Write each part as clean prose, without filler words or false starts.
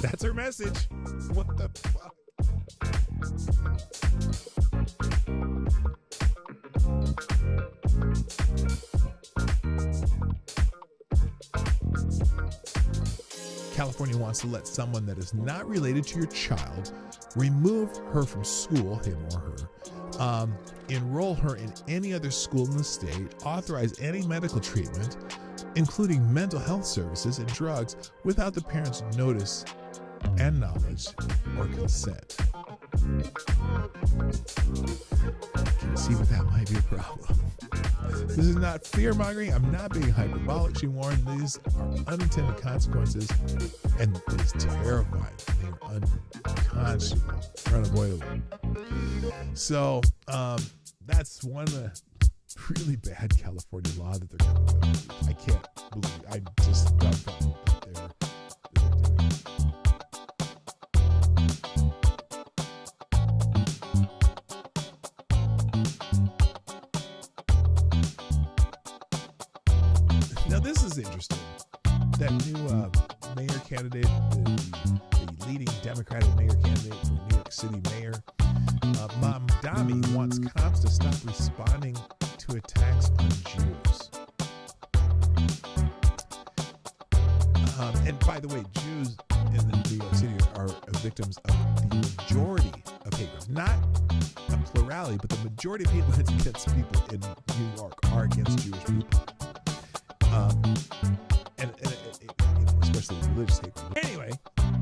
That's her message. What the fuck? California wants to let someone that is not related to your child remove her from school, him or her, enroll her in any other school in the state, authorize any medical treatment, including mental health services and drugs, without the parent's notice and knowledge or consent. Can you see what that might be a problem? This is not fear-mongering. I'm not being hyperbolic. She warned these are unintended consequences, and it is terrifying. They are unconscionable, unavoidable. So that's one of the really bad California law that they're going to go. I can't believe. I'm just dumbfounded that they're doing. Now this is interesting. That new mayor candidate, the leading Democratic mayor candidate for New York City mayor, Mamdani, wants cops to stop responding to attacks on Jews. And by the way, Jews in the New York City are victims of the majority of hate crimes. Not a plurality, but the majority of hate crimes against people in New York are against Jewish people. And especially religious hate crimes. Anyway,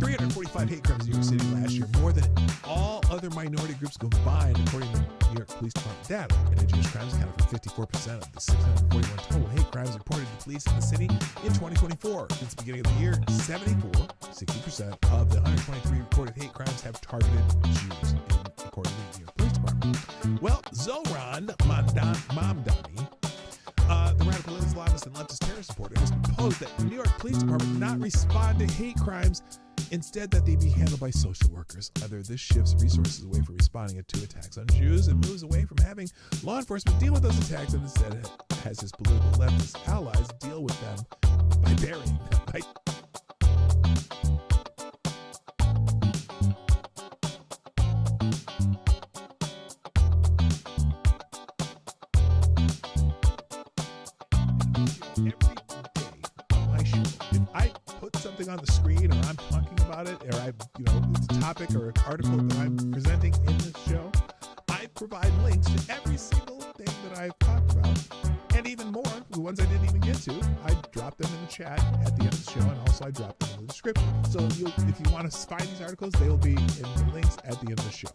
345 hate crimes in New York City last year, more than all other minority groups combined, according to New York Police Department data. And Jewish crimes accounted for 54% of the 641 total hate crimes reported to police in the city in 2024. Since the beginning of the year, 60% of the 123 reported hate crimes have targeted Jews, according to the New York Police Department. Well, Zohran Mamdani, the radical Islamist and leftist terror supporter, has proposed that the New York Police Department not respond to hate crimes, instead that they be handled by social workers. Either this shifts resources away from responding to attacks on Jews and moves away from having law enforcement deal with those attacks, and instead has his political leftist allies deal with them by burying them. Every day on my show, if I put something on the screen, or I'm talking about it, or it's a topic or an article that I'm presenting in this show, I provide links to every single thing that I've talked about, and even more, the ones I didn't even get to. I drop them in the chat at the end of the show, and also I drop them in the description. So if you want to find these articles, they will be in the links at the end of the show.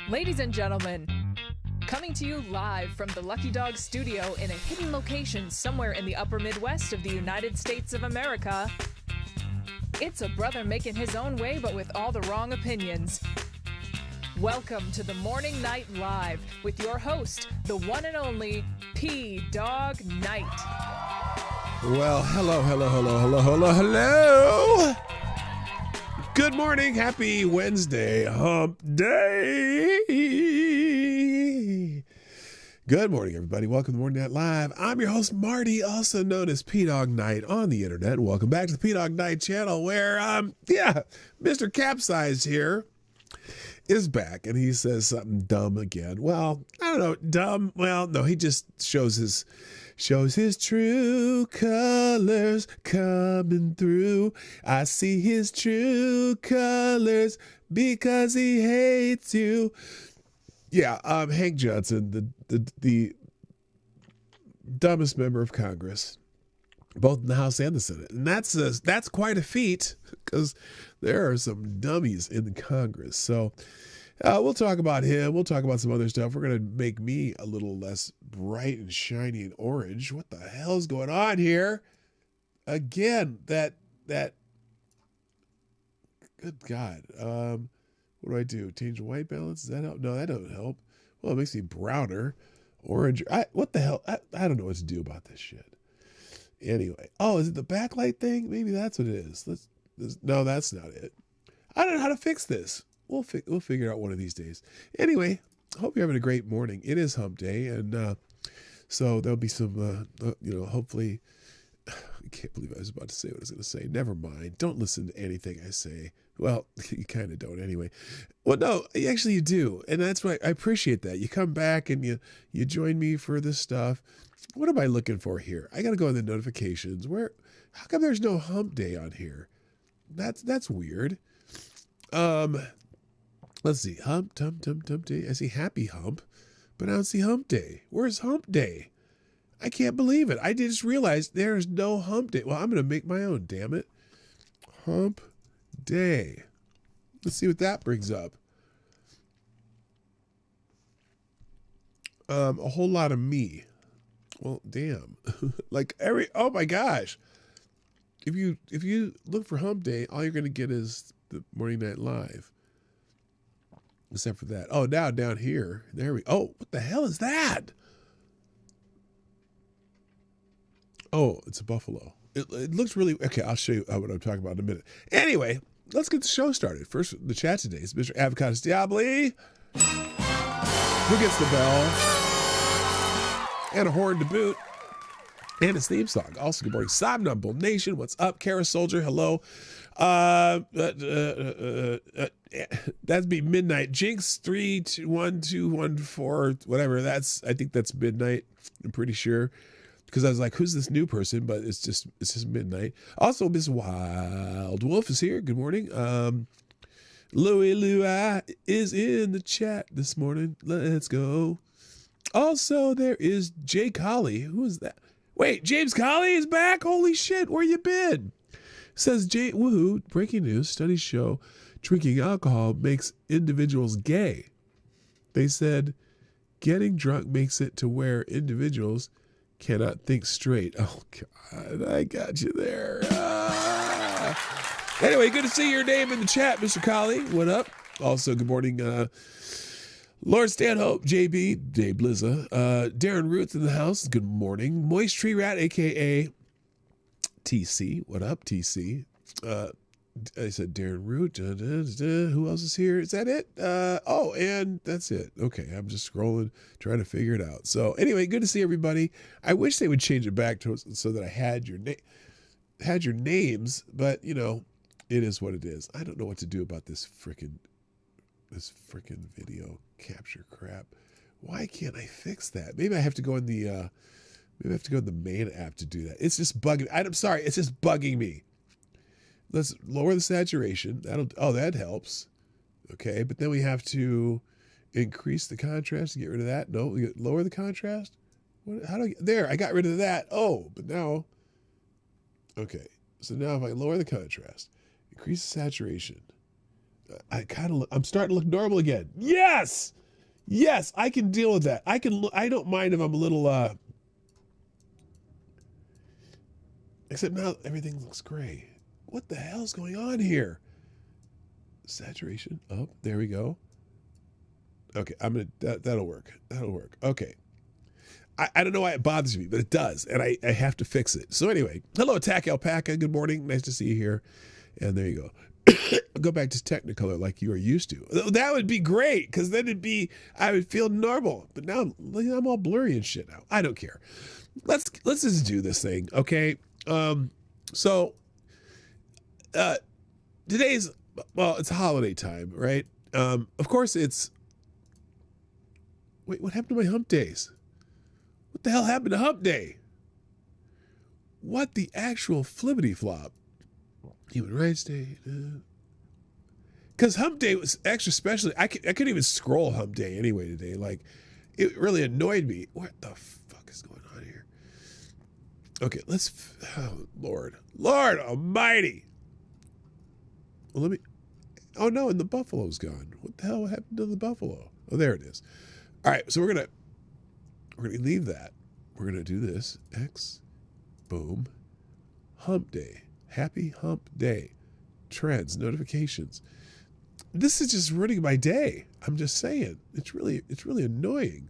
Ladies and gentlemen, coming to you live from the Lucky Dog studio in a hidden location somewhere in the upper Midwest of the United States of America, it's a brother making his own way but with all the wrong opinions. Welcome to the Morning Night Live with your host, the one and only Dawg Knight. Well, hello. Good morning. Happy Wednesday. Hump Day. Good morning, everybody. Welcome to Morning Night Live. I'm your host, Marty, also known as PDawgKnight on the internet. Welcome back to the Dawg Knight Channel, where, Mr. Capsized here is back, and he says something dumb again. Well, I don't know, dumb. Well, no, he just shows his true colors coming through. I see his true colors because he hates you. Yeah, Hank Johnson, the dumbest member of Congress, both in the House and the Senate. And that's quite a feat, because there are some dummies in the Congress. So we'll talk about him. We'll talk about some other stuff. We're going to make me a little less bright and shiny and orange. What the hell's going on here? Again, that Good God. What do I do? Change the white balance? Does that help? No, that doesn't help. Well, it makes me browner. Orange. What the hell? I don't know what to do about this shit. Anyway. Oh, is it the backlight thing? Maybe that's what it is. No, that's not it. I don't know how to fix this. We'll figure it out one of these days. Anyway, hope you're having a great morning. It is hump day, and so there'll be some, hopefully, I can't believe I was about to say what I was going to say. Never mind. Don't listen to anything I say. Well, you kind of don't anyway. Well, no, actually you do. And that's why I appreciate that. You come back and you join me for this stuff. What am I looking for here? I got to go in the notifications. How come there's no hump day on here? That's weird. Let's see. Hump day. I see happy hump, but I don't see hump day. Where's hump day? I can't believe it. I just realized there's no hump day. Well, I'm going to make my own, damn it. Hump day. Let's see what that brings up. A whole lot of me. Well, damn. Oh my gosh. If you look for hump day, all you're going to get is the Morning Night Live. Except for that. Oh, now down here. Oh, what the hell is that? Oh, it's a buffalo. It looks really... Okay, I'll show you what I'm talking about in a minute. Anyway, let's get the show started. First, the chat today is Mr. Avocados Diabli. Who gets the bell? And a horn to boot. And his theme song. Also, good morning, Somnambul Nation. What's up? Kara Soldier, hello. That'd be Midnight. Jinx 321214, whatever. I think that's Midnight. I'm pretty sure. Because I was like, who's this new person? But it's just Midnight. Also, Miss Wild Wolf is here. Good morning. Louie is in the chat this morning. Let's go. Also, there is Jay Colley. Who is that? Wait, James Colley is back? Holy shit, where you been? Says Jay, woohoo, breaking news, studies show drinking alcohol makes individuals gay. They said getting drunk makes it to where individuals cannot think straight. Oh, God, I got you there. Anyway, good to see your name in the chat, Mr. Colley. What up? Also, good morning, Lord Stanhope, JB, Dave Blizza, Darren Roots in the house. Good morning. Moist Tree Rat, a.k.a. TC. What up, TC? I said Darren Root. Who else is here? Is that it? Oh, and that's it. Okay, I'm just scrolling, trying to figure it out. So anyway, good to see everybody. I wish they would change it back to so that I had your names, but it is what it is. I don't know what to do about this frickin' video capture crap. Why can't I fix that? Maybe I have to go in the main app to do that. It's just bugging. I'm sorry, it's just bugging me. Let's lower the saturation. That helps. Okay, but then we have to increase the contrast to get rid of that. No, we lower the contrast. There, I got rid of that. Oh, but now, okay. So now if I lower the contrast, increase the saturation, I'm starting to look normal again. Yes, I can deal with that. I don't mind if I'm a little, except now everything looks gray. What the hell's going on here? Saturation up. There we go. Okay, that'll work. Okay. I don't know why it bothers me, but it does, and I have to fix it. So anyway, hello, Attack Alpaca. Good morning. Nice to see you here. And there you go. Go back to Technicolor like you are used to. That would be great, because then I would feel normal. But now I'm all blurry and shit now. I don't care. Let's just do this thing, okay? Today's, it's holiday time, right? Of course it's, wait, what happened to my hump days? What the hell happened to hump day? What the actual flippity flop? Human Rights Day. Because hump day was extra special. I couldn't even scroll hump day anyway today. Like, it really annoyed me. What the fuck is going on here? Okay, Lord Almighty. Well, oh no, and the buffalo's gone. What the hell happened to the buffalo? Oh, there it is. All right, so we're gonna leave that. We're gonna do this. X, boom, hump day. Happy hump day. trends, notifications. This is just ruining my day. I'm just saying. It's really annoying.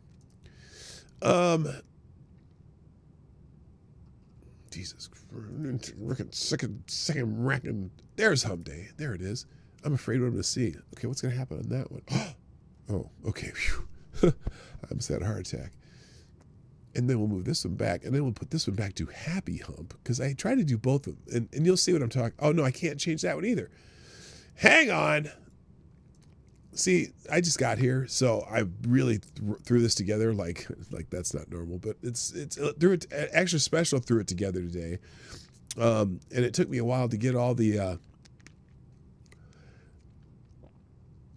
Jesus, second racking. There's hump day. There it is. I'm afraid what I'm going to see. Okay, what's going to happen on that one? Oh, okay. I almost had a heart attack. And then we'll move this one back, and then we'll put this one back to happy hump, because I try to do both of them, and you'll see what I'm talking. Oh no, I can't change that one either. Hang on. See, I just got here, so I really threw this together like that's not normal, but it's threw it extra special. Threw it together today, and it took me a while to get all the.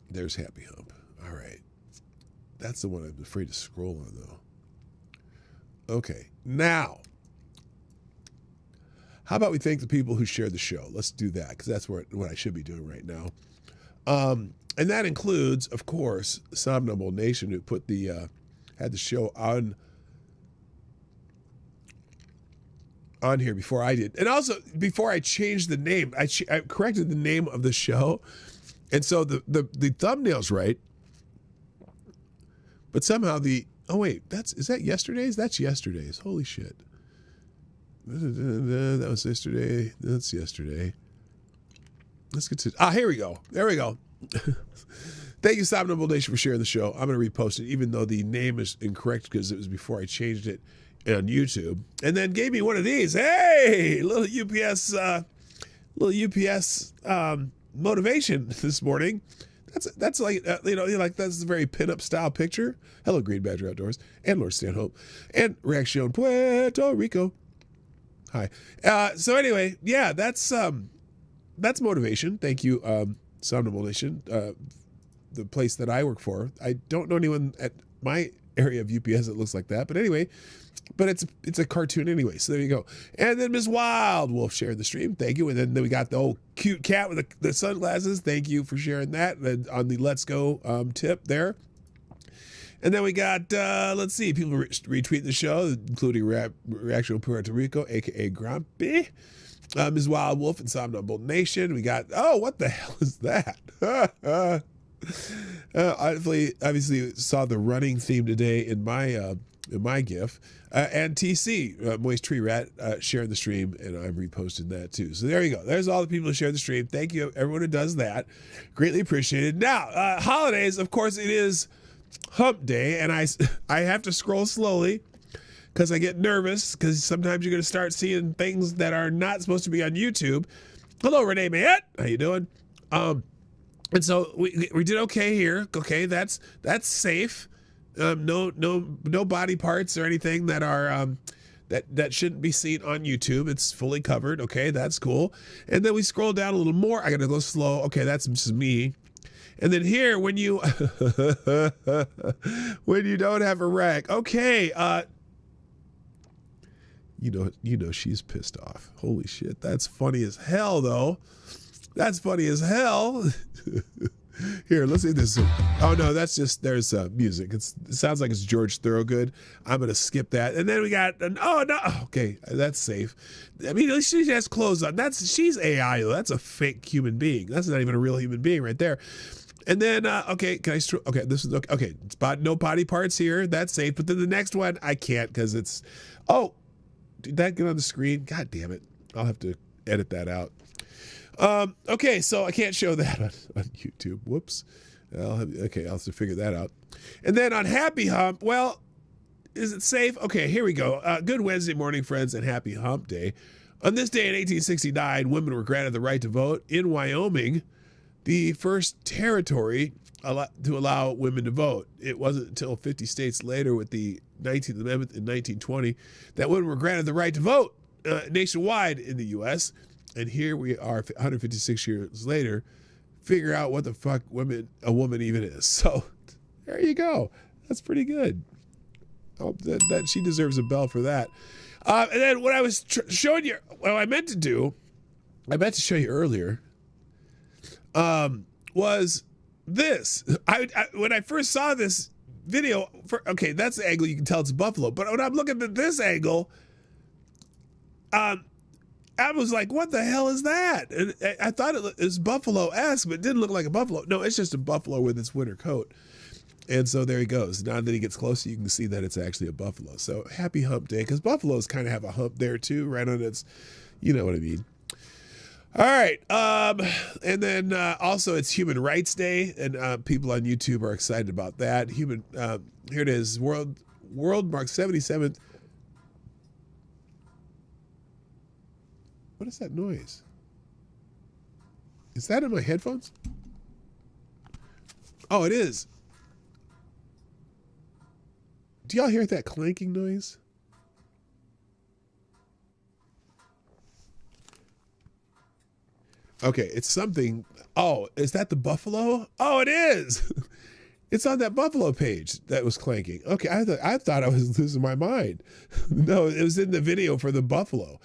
There's happy hump. All right, that's the one I'm afraid to scroll on though. Okay, now, how about we thank the people who shared the show? Let's do that, because that's what I should be doing right now. And that includes, of course, Somnambule Nation, who put had the show on here before I did. And also, before I changed the name, I corrected the name of the show. And so the thumbnail's right. But somehow oh wait, is that yesterday's? That's yesterday's. Holy shit. That was yesterday. That's yesterday. Let's get to, here we go. There we go. Thank you, Somnambule Nation, for sharing the show. I'm going to repost it, even though the name is incorrect because it was before I changed it on YouTube. And then gave me one of these. Hey, little UPS motivation this morning. That's like that's a very pinup style picture. Hello, Green Badger Outdoors and Lord Stanhope and Reaction Puerto Rico. Hi. So anyway, yeah, that's motivation. Thank you, Somnambule Nation, the place that I work for. I don't know anyone at my area of UPS that looks like that, but anyway, it's a cartoon anyway. So there you go. And then Ms. Wild Wolf shared the stream. Thank you. And then we got the old cute cat with the sunglasses. Thank you for sharing that on the Let's Go tip there. And then we got, let's see, people retweeting the show, including Reaction Puerto Rico, a.k.a. Grumpy, Ms. Wild Wolf and Somnambule Nation. We got, what the hell is that? Obviously saw the running theme today in my GIF. And TC, Moist Tree Rat, sharing the stream, and I'm reposting that too. So there you go. There's all the people who share the stream. Thank you, everyone who does that. Greatly appreciated. Now, holidays, of course, it is hump day, and I have to scroll slowly because I get nervous, because sometimes you're going to start seeing things that are not supposed to be on YouTube. Hello, Renee Mayette. How you doing? And so we did okay here. Okay, that's safe. No body parts or anything that are that shouldn't be seen on YouTube. It's fully covered. Okay, that's cool. And then we scroll down a little more. I gotta go slow. Okay, that's just me. And then here, when you when you don't have a rack, okay. You know she's pissed off. Holy shit, that's funny as hell, though. That's funny as hell. Here, let's see this. Oh no, that's just, there's music. It sounds like it's George Thorogood. I'm gonna skip that. And then we got okay, that's safe. I mean, at least she has clothes on. She's AI though. That's a fake human being. That's not even a real human being right there. And then okay, okay, this is okay. It's no body parts here. That's safe. But then the next one I can't, because it's did that get on the screen? God damn it! I'll have to edit that out. Okay, so I can't show that on YouTube. Whoops. I'll have to figure that out. And then on Happy Hump, well, is it safe? Okay, here we go. Good Wednesday morning, friends, and Happy Hump Day. On this day in 1869, women were granted the right to vote in Wyoming, the first territory to allow women to vote. It wasn't until 50 states later, with the 19th Amendment in 1920, that women were granted the right to vote nationwide in the U.S., and here we are 156 years later, figure out what the fuck a woman even is. So there you go. That's pretty good. That she deserves a bell for that. And then what I was showing you, what I meant to show you earlier, was this. When I first saw this video, okay, that's the angle, you can tell it's buffalo. But when I'm looking at this angle, I was like, what the hell is that? And I thought it was buffalo-esque, but it didn't look like a buffalo. No, it's just a buffalo with its winter coat. And so there he goes. Now that he gets closer, you can see that it's actually a buffalo. So happy hump day, because buffaloes kind of have a hump there too, right on its, you know what I mean. All right. And then also it's Human Rights Day, and people on YouTube are excited about that. Here it is. World marks 77th. What is that noise? Is that in my headphones? Oh, it is. Do y'all hear that clanking noise? Okay, it's something. Oh, is that the buffalo? Oh, it is. It's on that buffalo page that was clanking. Okay, I thought I was losing my mind. No, it was in the video for the buffalo.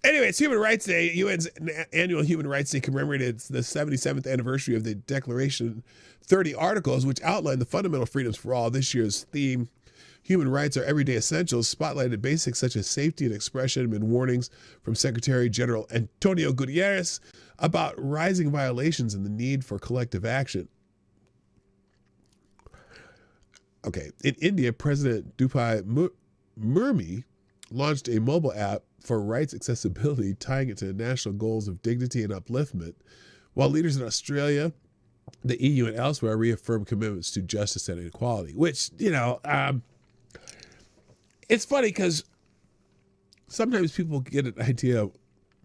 Anyway, it's Human Rights Day. UN's annual Human Rights Day commemorated the 77th anniversary of the Declaration 30 Articles, which outline the fundamental freedoms for all. This year's theme, Human Rights Are Everyday Essentials, spotlighted basics such as safety and expression, and warnings from Secretary General Antonio Guterres about rising violations and the need for collective action. Okay, in India, President Draupadi Murmu launched a mobile app for rights accessibility, tying it to national goals of dignity and upliftment, while leaders in Australia, the EU, and elsewhere reaffirmed commitments to justice and equality, which, you know, it's funny because sometimes people get an idea of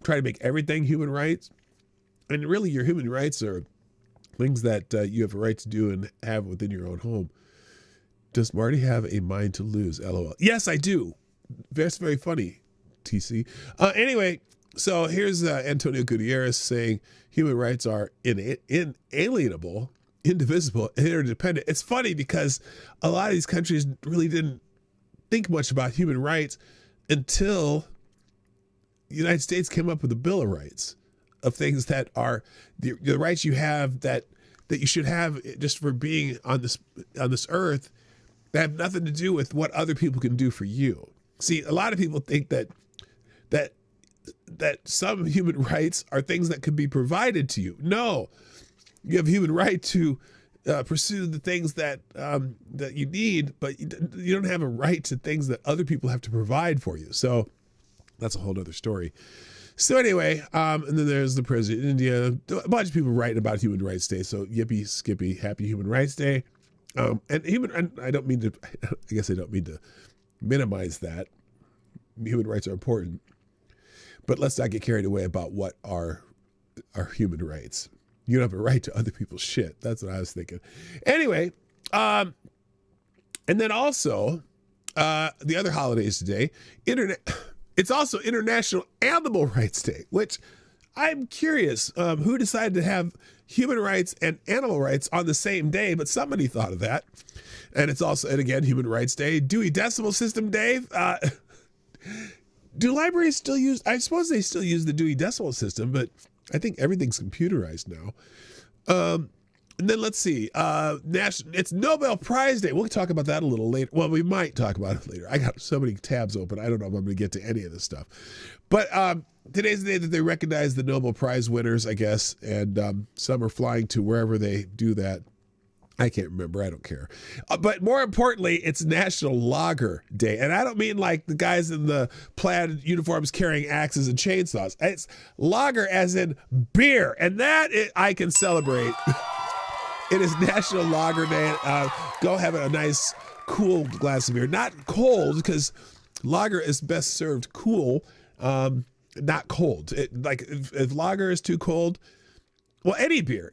trying to make everything human rights, and really your human rights are things that you have a right to do and have within your own home. Does Marty have a mind to lose? LOL. Yes, I do. That's very funny, TC. Anyway, so here's Antonio Guterres saying human rights are inalienable, indivisible, and interdependent. It's funny because a lot of these countries really didn't think much about human rights until the United States came up with a Bill of Rights of things that are the rights you have that you should have just for being on this earth that have nothing to do with what other people can do for you. See, a lot of people think that some human rights are things that could be provided to you. No, you have a human right to pursue the things that you need, but you don't have a right to things that other people have to provide for you. So that's a whole other story. So anyway, and then there's the president of India. A bunch of people writing about Human Rights Day. So yippee skippy, happy Human Rights Day. And I don't mean to. I guess I don't mean to minimize that. Human rights are important, but let's not get carried away about what are human rights. You don't have a right to other people's shit. That's what I was thinking. Anyway, and then also the other holidays today. It's also International Animal Rights Day, which I'm curious who decided to have human rights and animal rights on the same day, but somebody thought of that. And it's also, and again, Human Rights Day. Dewey Decimal System Day. Do libraries still use, I suppose they still use the Dewey Decimal System, but I think everything's computerized now. And then let's see, it's Nobel Prize Day. We'll talk about that a little later. Well, we might talk about it later. I got so many tabs open. I don't know if I'm going to get to any of this stuff. But today's the day that they recognize the Nobel Prize winners, I guess. And some are flying to wherever they do that. I can't remember. I don't care. But more importantly, it's National Lager Day. And I don't mean like the guys in the plaid uniforms carrying axes and chainsaws. It's lager as in beer. And that I can celebrate. It is National Lager Day. Go have a nice, cool glass of beer. Not cold, because lager is best served cool, not cold. If lager is too cold, well, any beer.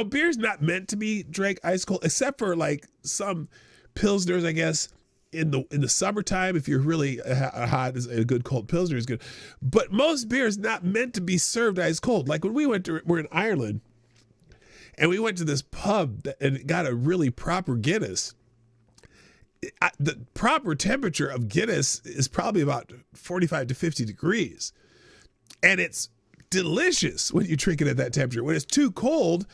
Beer's not meant to be drank ice cold, except for like some pilsners, I guess, in the summertime. If you're really hot, a good cold pilsner is good. But most beer is not meant to be served ice cold. Like when we're in Ireland, and we went to this pub and got a really proper Guinness. The proper temperature of Guinness is probably about 45 to 50 degrees. And it's delicious when you drink it at that temperature. When it's too cold,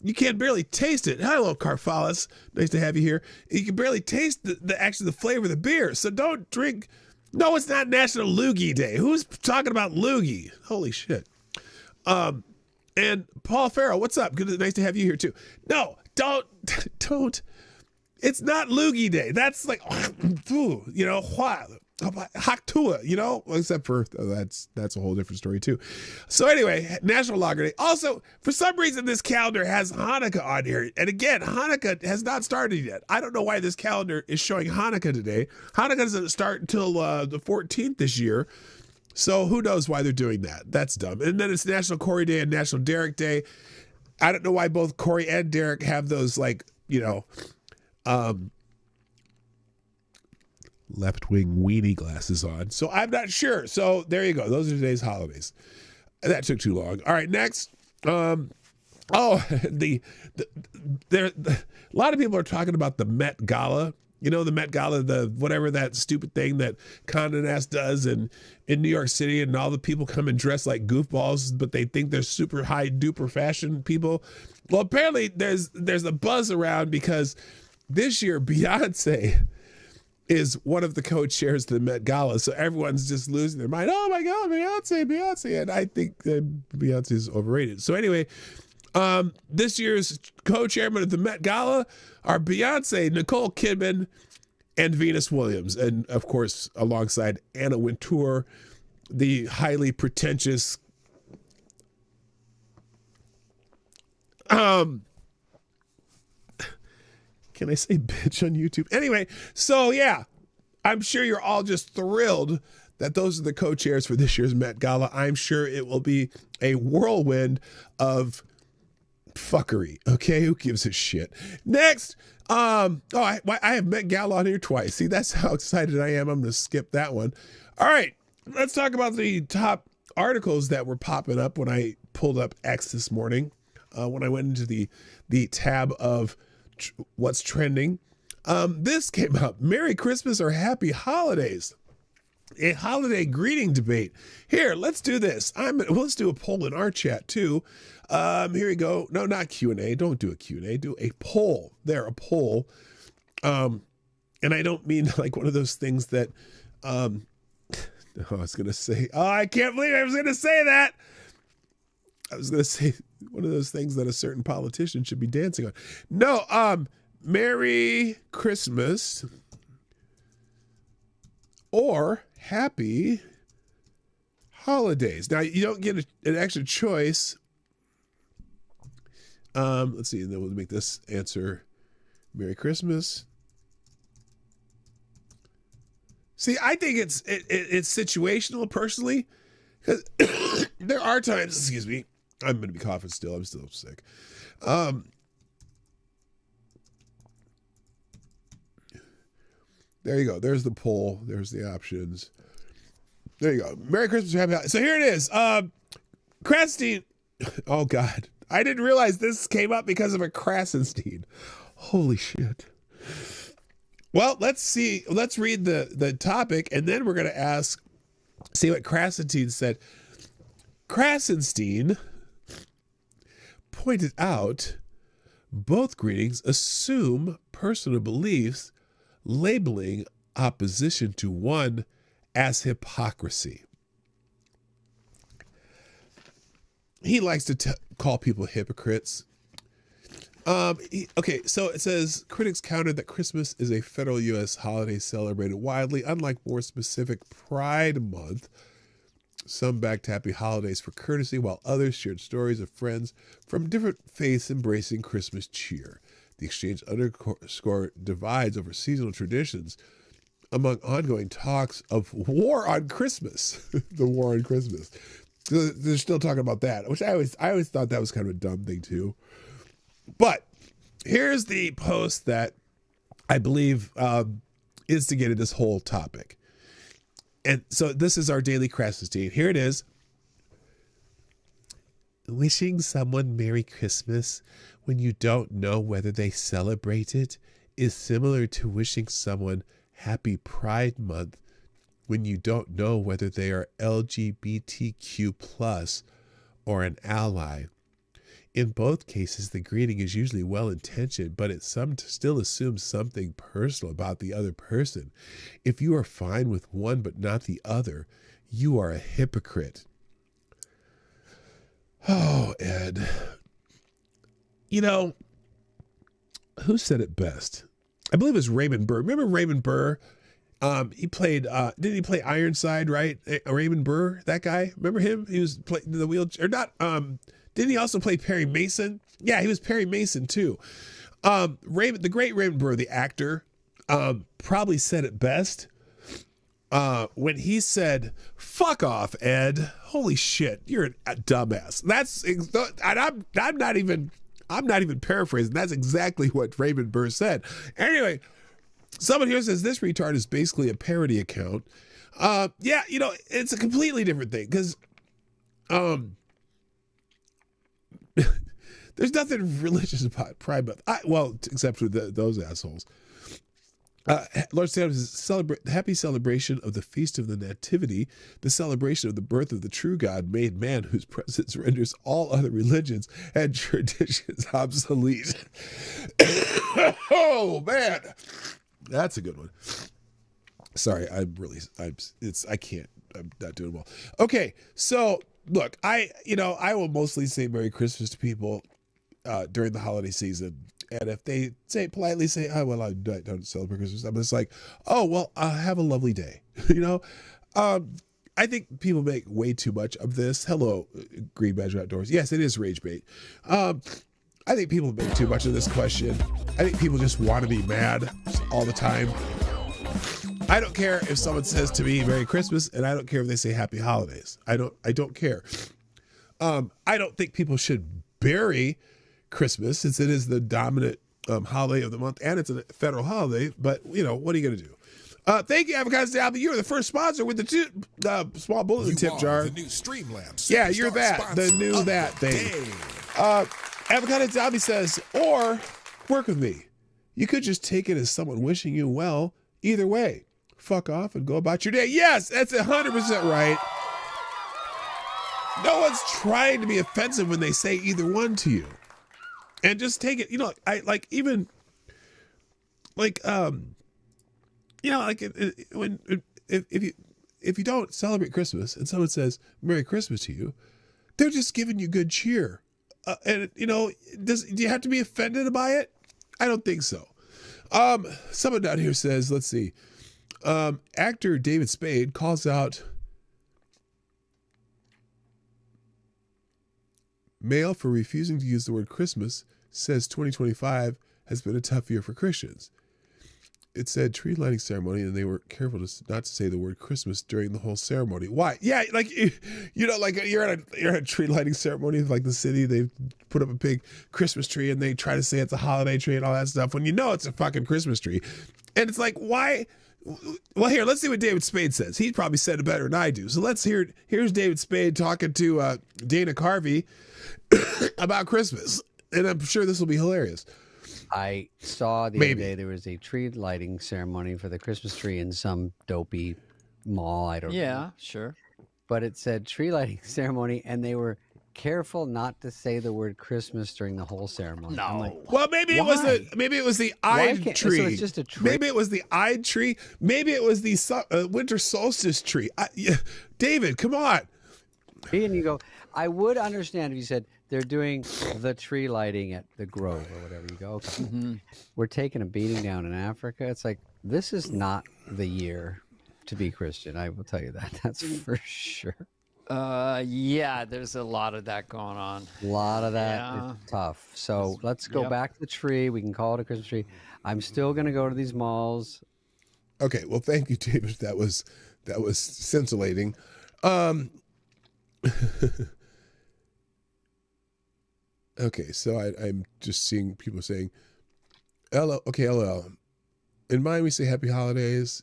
you can barely taste it. Hello, Carfalis. Nice to have you here. You can barely taste the flavor of the beer. So don't drink No, it's not National Loogie Day. Who's talking about loogie? Holy shit. And Paul Farrell, what's up? Good, nice to have you here too. No, don't. It's not Loogie Day. That's like, you know, Haktua, you know, except for that's a whole different story too. So anyway, National Lager Day. Also, for some reason, this calendar has Hanukkah on here. And again, Hanukkah has not started yet. I don't know why this calendar is showing Hanukkah today. Hanukkah doesn't start until the 14th this year. So who knows why they're doing that? That's dumb. And then it's National Corey Day and National Derek Day. I don't know why both Corey and Derek have those, like, you know, left-wing weenie glasses on. So I'm not sure. So there you go. Those are today's holidays. That took too long. All right, next. A lot of people are talking about the Met Gala. You know, the Met Gala, the whatever that stupid thing that Condé Nast does in New York City, and all the people come and dress like goofballs, but they think they're super high duper fashion people. Well, apparently there's a buzz around because this year Beyonce is one of the co-chairs of the Met Gala, so everyone's just losing their mind. Oh my God, Beyonce, and I think Beyonce is overrated. So anyway, this year's co-chairman of the Met Gala are Beyonce, Nicole Kidman, and Venus Williams, and of course alongside Anna Wintour, the highly pretentious can I say bitch on YouTube? Anyway, so yeah, I'm sure you're all just thrilled that those are the co-chairs for this year's Met Gala. I'm sure it will be a whirlwind of fuckery. Okay, who gives a shit? Next, I have Met Gala on here twice. See, that's how excited I am. I'm going to skip that one. All right, let's talk about the top articles that were popping up when I pulled up X this morning. When I went into the tab of what's trending, this came up: Merry Christmas or Happy Holidays, a holiday greeting debate. Here, let's do this. Let's do a poll in our chat too. Here we go. No, not Q&A. Don't do a Q&A. Do a poll. A poll. And I don't mean like one of those things that I was gonna say. Oh, I can't believe I was gonna say that. I was gonna say one of those things that a certain politician should be dancing on. No, Merry Christmas or Happy Holidays. Now, you don't get an extra choice. Let's see, and then we'll make this answer Merry Christmas. See, I think it's situational personally, because there are times, excuse me, I'm going to be coughing still. I'm still sick. There you go. There's the poll. There's the options. There you go. Merry Christmas. Happy Holidays. So here it is. Krasenstein. Oh, God. I didn't realize this came up because of a Krasenstein. Holy shit. Well, let's see. Let's read the topic, and then we're going to see what Krasenstein said. Krasenstein pointed out both greetings assume personal beliefs, labeling opposition to one as hypocrisy. He likes to call people hypocrites. Okay, so it says, critics countered that Christmas is a federal U.S. holiday celebrated widely, unlike more specific Pride Month. Some backed happy holidays for courtesy, while others shared stories of friends from different faiths embracing Christmas cheer. The exchange underscore divides over seasonal traditions among ongoing talks of war on Christmas. The war on Christmas. So they're still talking about that, which I always thought that was kind of a dumb thing too. But here's the post that I believe instigated this whole topic. And so this is our daily Krasenstein. Here it is. Wishing someone Merry Christmas when you don't know whether they celebrate it is similar to wishing someone Happy Pride Month when you don't know whether they are LGBTQ+ or an ally. In both cases, the greeting is usually well-intentioned, but it still assumes something personal about the other person. If you are fine with one but not the other, you are a hypocrite. Oh, Ed. You know, who said it best? I believe it was Raymond Burr. Remember Raymond Burr? He played, didn't he play Ironside, right? Raymond Burr, that guy. Remember him? He was playing the wheelchair, or not, didn't he also play Perry Mason? Yeah, he was Perry Mason too. The great Raymond Burr, the actor, probably said it best when he said, "Fuck off, Ed. Holy shit, you're a dumbass." And I'm not even paraphrasing. That's exactly what Raymond Burr said. Anyway, someone here says this retard is basically a parody account. Yeah, you know, it's a completely different thing because there's nothing religious about Pride Month. Well, except for those assholes. Lord Sanders says, happy celebration of the Feast of the Nativity, the celebration of the birth of the true God made man, whose presence renders all other religions and traditions obsolete. Oh, man. That's a good one. Sorry, I'm not doing well. Okay, so look, I will mostly say Merry Christmas to people during the holiday season. And if they politely say, "Oh, well, I don't celebrate Christmas," I'm just like, "Oh, well, have a lovely day." I think people make way too much of this. Hello, Green Badger Outdoors. Yes, it is rage bait. I think people make too much of this question. I think people just want to be mad all the time. I don't care if someone says to me Merry Christmas, and I don't care if they say Happy Holidays. I don't care. I don't think people should bury Christmas, since it is the dominant holiday of the month, and it's a federal holiday. But what are you going to do? Thank you, Avocado Albie. You're the first sponsor with the small bulletin tip jar. The new Streamlabs. Yeah, you're that. The new that thing. Avocado Albie says, or work with me. You could just take it as someone wishing you well. Either way, fuck off and go about your day. Yes, that's 100% right. No one's trying to be offensive when they say either one to you. And just take it, if you don't celebrate Christmas and someone says Merry Christmas to you, they're just giving you good cheer. Do you have to be offended by it? I don't think so. Someone down here says, let's see, actor David Spade calls out male for refusing to use the word Christmas, says 2025 has been a tough year for Christians. It said tree lighting ceremony, and they were careful not to say the word Christmas during the whole ceremony. Why? Yeah, you're at a tree lighting ceremony, like the city, they put up a big Christmas tree, and they try to say it's a holiday tree and all that stuff when it's a fucking Christmas tree. And it's like, why? Well, here, let's see what David Spade says. He probably said it better than I do. So let's hear. Here's David Spade talking to Dana Carvey about Christmas, and I'm sure this will be hilarious. I saw the other day there was a tree lighting ceremony for the Christmas tree in some dopey mall. I don't know. Yeah, sure. But it said tree lighting ceremony, and they were careful not to say the word Christmas during the whole ceremony. No. I'm like, well, maybe it was the Eid tree. So it's just a tree. Maybe it was the Eid tree. Maybe it was the winter solstice tree. David, come on. And you go, I would understand if you said they're doing the tree lighting at the Grove or whatever. You go, okay, we're taking a beating down in Africa. It's like, this is not the year to be Christian. I will tell you that. That's for sure. Yeah, there's a lot of that going on. A lot of that is tough. So let's go back to the tree. We can call it a Christmas tree. I'm still going to go to these malls. Okay. Well, thank you, David. That was scintillating. Okay, so I'm just seeing people saying, LL. Okay, LL. In mine, we say Happy Holidays,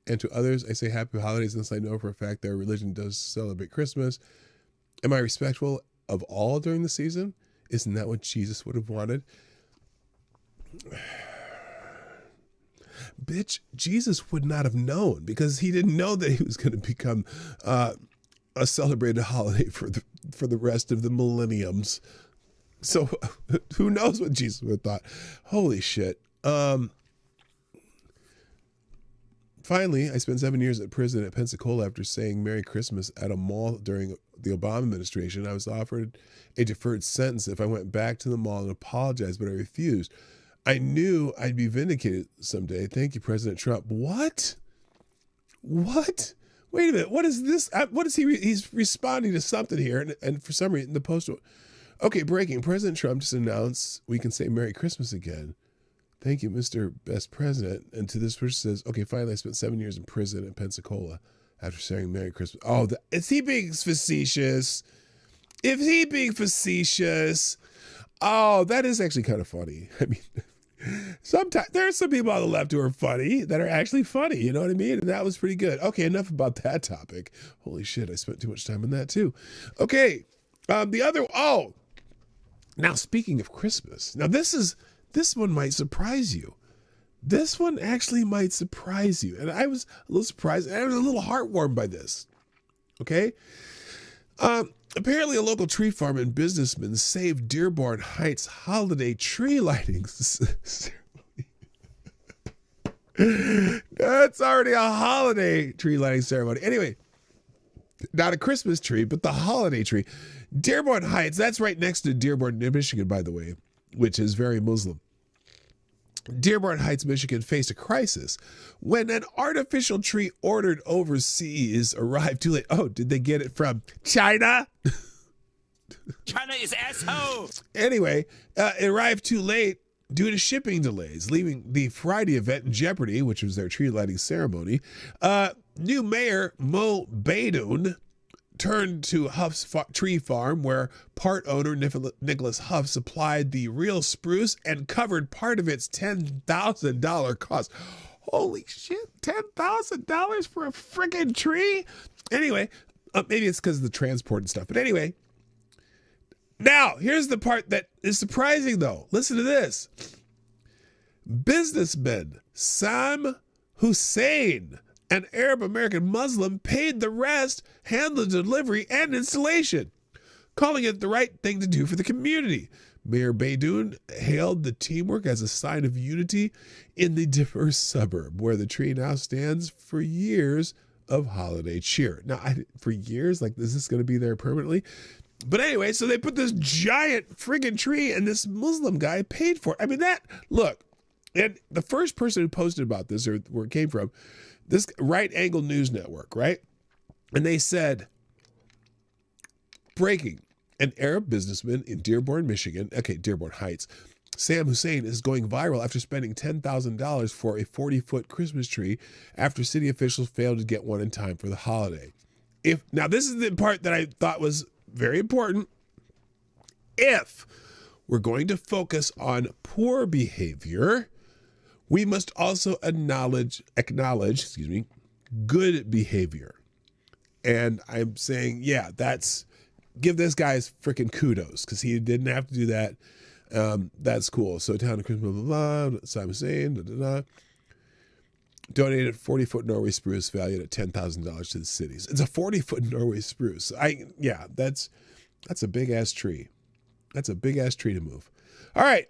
and to others, I say Happy Holidays unless I know for a fact their religion does celebrate Christmas. Am I respectful of all during the season? Isn't that what Jesus would have wanted? Bitch, Jesus would not have known, because he didn't know that he was going to become a celebrated holiday for the rest of the millenniums. So who knows what Jesus would have thought? Holy shit. Finally, I spent 7 years at prison at Pensacola after saying Merry Christmas at a mall during the Obama administration. I was offered a deferred sentence if I went back to the mall and apologized, but I refused. I knew I'd be vindicated someday. Thank you, President Trump. What? What? Wait a minute. What is this? What is he? He's responding to something here. And for some reason, the post. Okay, breaking. President Trump just announced we can say Merry Christmas again. Thank you, Mr. Best President. And to this person says, okay, finally, I spent 7 years in prison in Pensacola after saying Merry Christmas. Oh, is he being facetious? If he being facetious, oh, that is actually kind of funny. I mean, sometimes there are some people on the left who are funny that are actually funny. You know what I mean? And that was pretty good. Okay, enough about that topic. Holy shit, I spent too much time on that too. Okay, now speaking of Christmas, now this one might surprise you. This one actually might surprise you. And I was a little surprised. And I was a little heartwarmed by this. Okay? Apparently a local tree farm and businessman saved Dearborn Heights holiday tree lighting ceremony. That's already a holiday tree lighting ceremony. Anyway, not a Christmas tree, but the holiday tree. Dearborn Heights, that's right next to Dearborn, Michigan, by the way, which is very Muslim. Dearborn Heights, Michigan faced a crisis when an artificial tree ordered overseas arrived too late. Oh, did they get it from China? China is asshole. Anyway, it arrived too late due to shipping delays, leaving the Friday event in jeopardy, which was their tree lighting ceremony. New mayor Mo Baidoun turned to Huff's tree farm, where part owner Nicholas Huff supplied the real spruce and covered part of its $10,000 cost. Holy shit, $10,000 for a freaking tree? Anyway, maybe it's because of the transport and stuff. But anyway, now here's the part that is surprising though. Listen to this. Businessman Sam Hussein, an Arab American Muslim, paid the rest, handled the delivery and installation, calling it the right thing to do for the community. Mayor Baidoun hailed the teamwork as a sign of unity in the diverse suburb, where the tree now stands for years of holiday cheer. Now, for years, like, is this going to be there permanently? But anyway, so they put this giant friggin' tree, and this Muslim guy paid for it. I mean, look, and the first person who posted about this, or where it came from, this Right Angle News Network, right? And they said, breaking, an Arab businessman in Dearborn, Michigan, okay, Dearborn Heights, Sam Hussein, is going viral after spending $10,000 for a 40-foot Christmas tree after city officials failed to get one in time for the holiday. Now, this is the part that I thought was very important. If we're going to focus on poor behavior, we must also acknowledge, good behavior. And I'm saying, yeah, give this guy freaking kudos, because he didn't have to do that. That's cool. So town of Christmas, blah, blah, blah, Simon saying, donated 40-foot Norway spruce valued at $10,000 to the cities. It's a 40-foot Norway spruce. That's a big ass tree. That's a big ass tree to move. All right.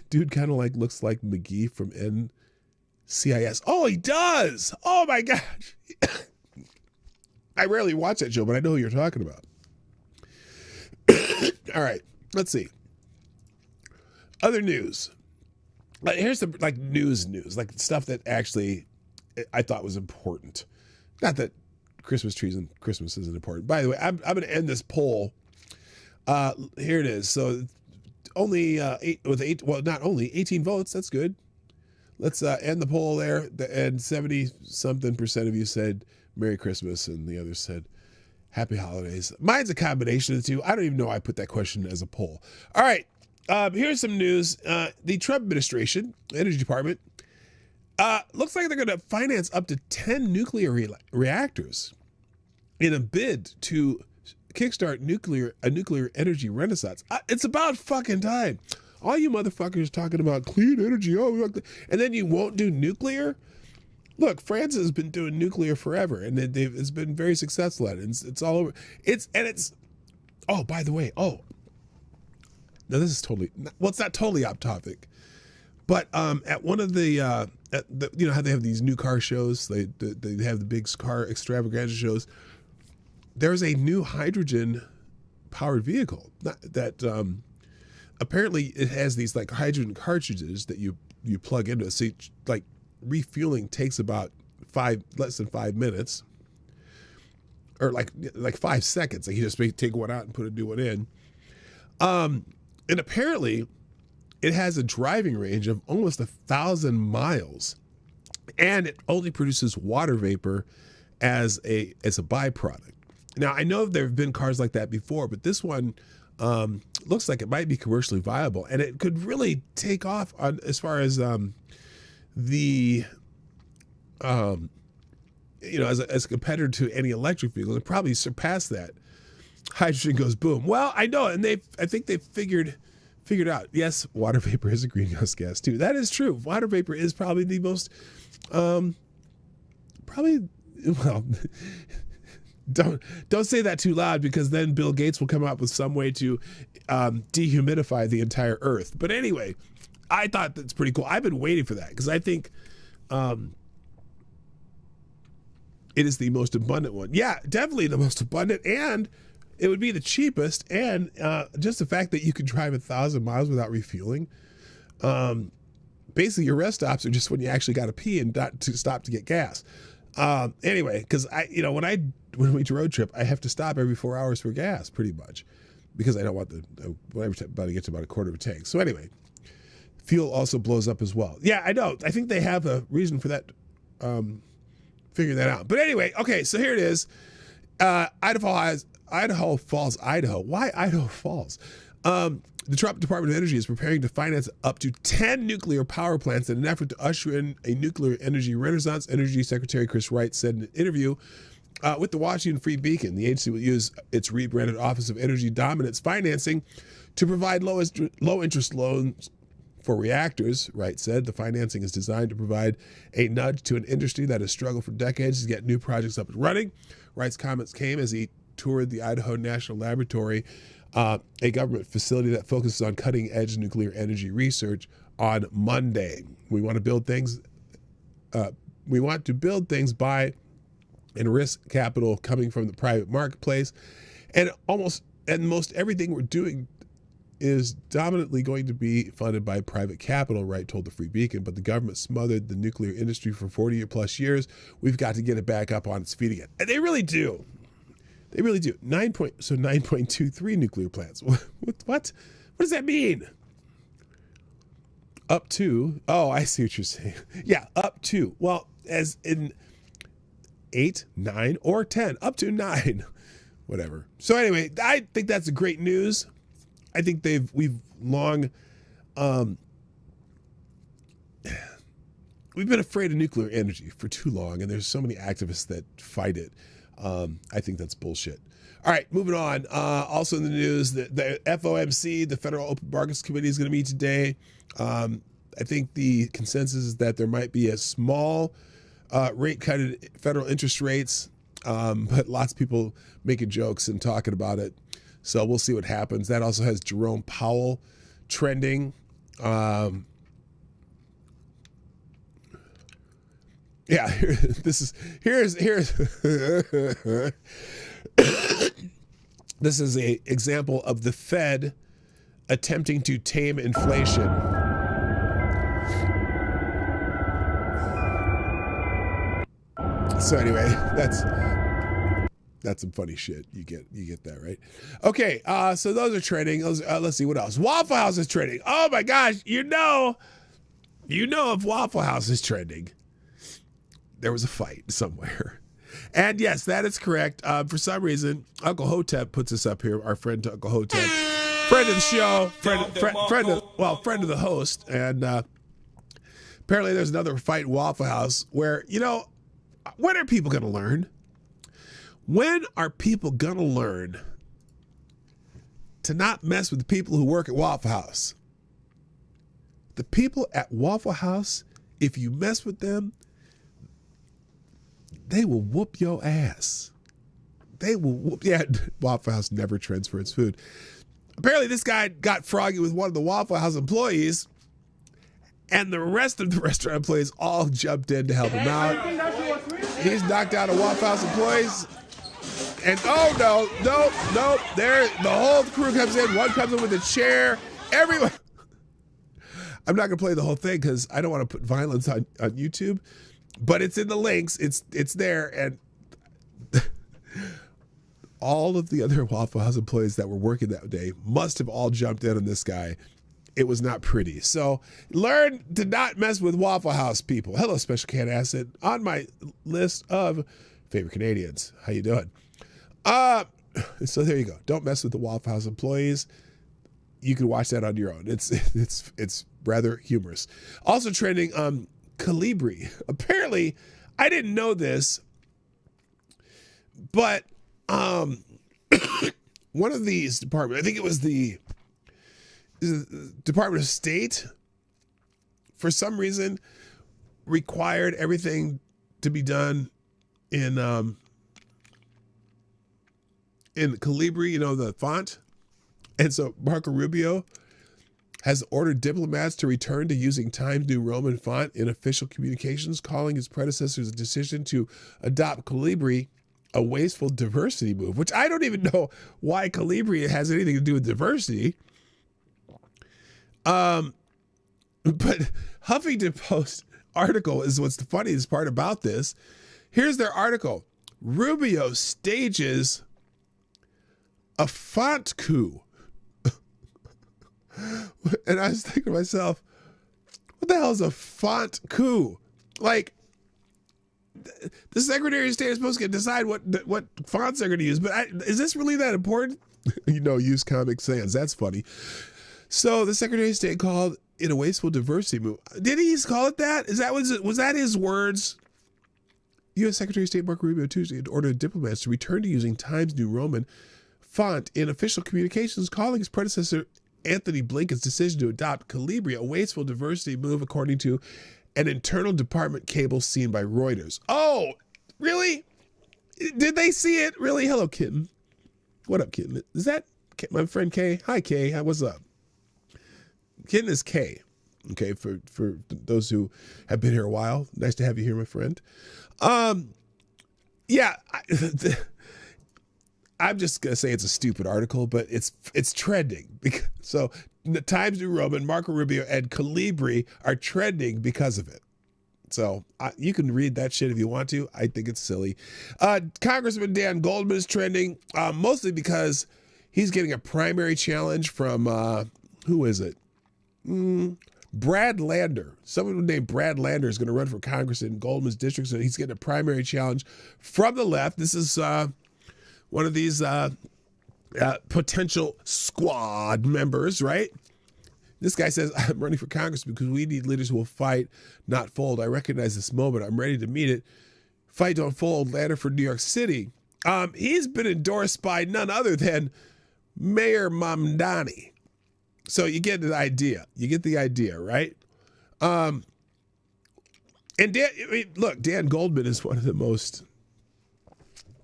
Dude kind of looks like McGee from NCIS. Oh, he does. Oh my gosh. I rarely watch that show, but I know who you're talking about. All right, let's see. Other news. Here's the news, like stuff that actually I thought was important. Not that Christmas trees and Christmas isn't important. By the way, I'm going to end this poll. Here it is. So only 18 votes. That's good. Let's end the poll there. And 70-something% of you said Merry Christmas, and the others said Happy Holidays. Mine's a combination of the two. I don't even know why I put that question as a poll. All right. Here's some news. The Trump administration, Energy Department, looks like they're going to finance up to 10 nuclear reactors in a bid to kickstart a nuclear energy renaissance. It's about fucking time. All you motherfuckers talking about clean energy, and then you won't do nuclear? Look, France has been doing nuclear forever, and it's been very successful at it. It's all over. Oh, by the way, Now this is totally, well, it's not totally off topic, but at one of the, you know how they have these new car shows, they have the big car extravaganza shows. There's a new hydrogen powered vehicle that apparently it has these like hydrogen cartridges that you plug into it. So like refueling takes about less than 5 minutes, or like 5 seconds. Like you just take one out and put a new one in. And apparently it has a driving range of almost 1,000 miles, and it only produces water vapor as a byproduct. Now, I know there have been cars like that before, but this one looks like it might be commercially viable, and it could really take off on as far as the you know, as a competitor to any electric vehicle. It probably surpass that. Hydrogen goes boom. Well, I know, and I think they've figured out. Yes, water vapor is a greenhouse gas too. That is true. Water vapor is probably the most don't say that too loud, because then Bill Gates will come up with some way to dehumidify the entire earth. But anyway, I thought that's pretty cool. I've been waiting for that because I think it is the most abundant one. Yeah, definitely the most abundant, and it would be the cheapest. And just the fact that you could drive 1,000 miles without refueling. Basically, your rest stops are just when you actually got to pee and to stop to get gas. Anyway, because when we road trip, I have to stop every 4 hours for gas, pretty much, because I don't want whenever about to get to about a quarter of a tank. So anyway, fuel also blows up as well. Yeah, I know. I think they have a reason for that, figuring that out. But anyway, okay, so here it is. Idaho Falls, Idaho. Why Idaho Falls? The Trump Department of Energy is preparing to finance up to 10 nuclear power plants in an effort to usher in a nuclear energy renaissance. Energy Secretary Chris Wright said in an interview with the Washington Free Beacon. The agency will use its rebranded Office of Energy Dominance Financing to provide low-interest loans for reactors. Wright said the financing is designed to provide a nudge to an industry that has struggled for decades to get new projects up and running. Wright's comments came as he toured the Idaho National Laboratory, a government facility that focuses on cutting-edge nuclear energy research, on Monday. We want to build things. We want to build things by and risk capital coming from the private marketplace, and most everything we're doing is dominantly going to be funded by private capital, Wright told the Free Beacon. But the government smothered the nuclear industry for 40 plus years. We've got to get it back up on its feet again, and they really do. They really do. 9.23 nuclear plants. What does that mean? Up to. Oh, I see what you're saying. Yeah, up to. Well, as in 8, 9, or 10. Up to 9. Whatever. So anyway, I think that's a great news. I think we've long we've been afraid of nuclear energy for too long, and there's so many activists that fight it. I think that's bullshit. All right, moving on. Also in the news, the FOMC, the Federal Open Markets Committee, is going to meet today. I think the consensus is that there might be a small rate cut in federal interest rates, but lots of people making jokes and talking about it. So we'll see what happens. That also has Jerome Powell trending. Yeah, here's this is an example of the Fed attempting to tame inflation. So anyway, that's some funny shit. You get that, right? Okay, so those are trending. Let's see what else. Waffle House is trending. Oh my gosh, you know if Waffle House is trending, there was a fight somewhere. And yes, that is correct. For some reason, Uncle Hotep puts us up here. Our friend Uncle Hotep, friend of the show, friend of the host. And apparently there's another fight in Waffle House where, when are people going to learn? When are people going to learn to not mess with the people who work at Waffle House? The people at Waffle House, if you mess with them, they will whoop your ass. They will whoop. Yeah, Waffle House never trends for its food. apparently this guy got froggy with one of the Waffle House employees, and the rest of the restaurant employees all jumped in to help him out. He's knocked out a Waffle House employees. And oh no, there the whole crew comes in. One comes in with a chair. Everyone. I'm not gonna play the whole thing because I don't want to put violence on YouTube, but it's in the links. It's there, and all of the other Waffle House employees that were working that day must have all jumped in on this guy. It was not pretty. So learn to not mess with Waffle House people. Hello, Special Cat Asset, on my list of favorite Canadians. How you doing? So there you go. Don't mess with the Waffle House employees. You can watch that on your own. It's rather humorous. Also trending, Calibri. Apparently, I didn't know this, but one of these departments, I think it was the Department of State, for some reason, required everything to be done in Calibri, the font. And so Marco Rubio has ordered diplomats to return to using Times New Roman font in official communications, calling his predecessor's decision to adopt Calibri a wasteful diversity move, which I don't even know why Calibri has anything to do with diversity. But Huffington Post article is what's the funniest part about this. Here's their article. Rubio stages a font coup. And I was thinking to myself, what the hell is a font coup? Like, the Secretary of State is supposed to decide what fonts they're going to use, but is this really that important? Use Comic Sans. That's funny. So the Secretary of State called it a wasteful diversity move. Did he call it that? Was that his words? U.S. Secretary of State Marco Rubio Tuesday ordered diplomats to return to using Times New Roman font in official communications, calling his predecessor Anthony Blinken's decision to adopt Calibri a wasteful diversity move, according to an internal department cable seen by Reuters. Oh, really? Did they see it? Really? Hello, kitten. What up, kitten? Is that my friend Kay? Hi, Kay. What's up? Kitten is Kay. Okay, for those who have been here a while, nice to have you here, my friend. Yeah, I'm just gonna say it's a stupid article, but it's trending. So the Times New Roman, Marco Rubio, and Calibri are trending because of it. So you can read that shit if you want to. I think it's silly. Congressman Dan Goldman is trending, mostly because he's getting a primary challenge from who is it? Brad Lander. Someone named Brad Lander is going to run for Congress in Goldman's district, so he's getting a primary challenge from the left. This is one of these potential squad members, right? This guy says, I'm running for Congress because we need leaders who will fight, not fold. I recognize this moment. I'm ready to meet it. Fight, don't fold. Lander for New York City. He's been endorsed by none other than Mayor Mamdani. So you get the idea. You get the idea, right? And Dan Goldman is one of the most,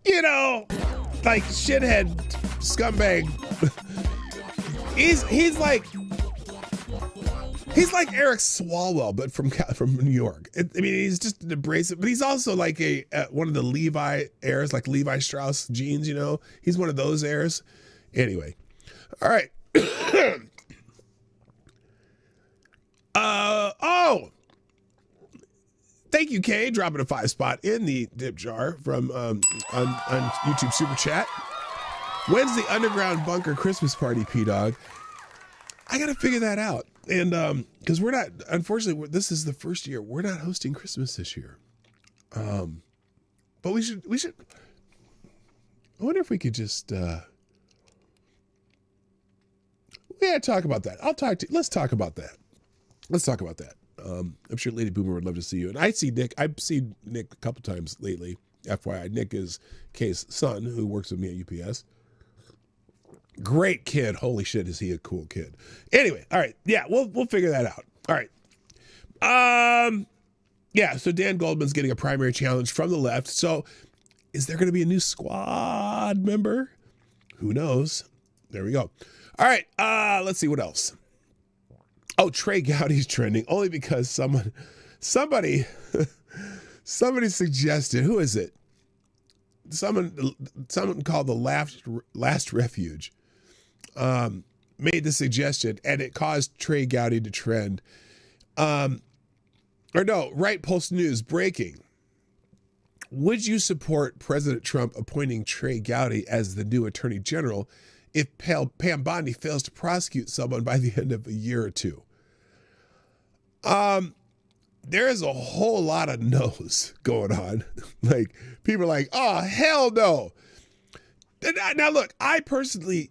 like shithead scumbag. He's like Eric Swalwell, but from New York. He's just an abrasive, but he's also like one of the Levi heirs, like Levi Strauss jeans. He's one of those heirs. Anyway, all right. Thank you, Kay, dropping a 5 spot in the dip jar from on YouTube Super Chat. When's the Underground Bunker Christmas party, P-Dawg? I got to figure that out. And because we're not, unfortunately, this is the first year we're not hosting Christmas this year. But we should. I wonder if we could just. Talk about that. Let's talk about that. I'm sure Lady Boomer would love to see you. And I've seen Nick a couple times lately. FYI, Nick is Kay's son who works with me at UPS. Great kid. Holy shit, is he a cool kid. Anyway, all right. Yeah, we'll figure that out. All right. Yeah, so Dan Goldman's getting a primary challenge from the left. So is there going to be a new squad member? Who knows? There we go. All right, let's see what else. Oh, Trey Gowdy's trending only because somebody suggested, who is it? Someone called the Last Refuge made the suggestion, and it caused Trey Gowdy to trend. Right Post News breaking. Would you support President Trump appointing Trey Gowdy as the new Attorney General if Pam Bondi fails to prosecute someone by the end of a year or two? There is a whole lot of no's going on. Like, people are like, oh, hell no. Now, look, I personally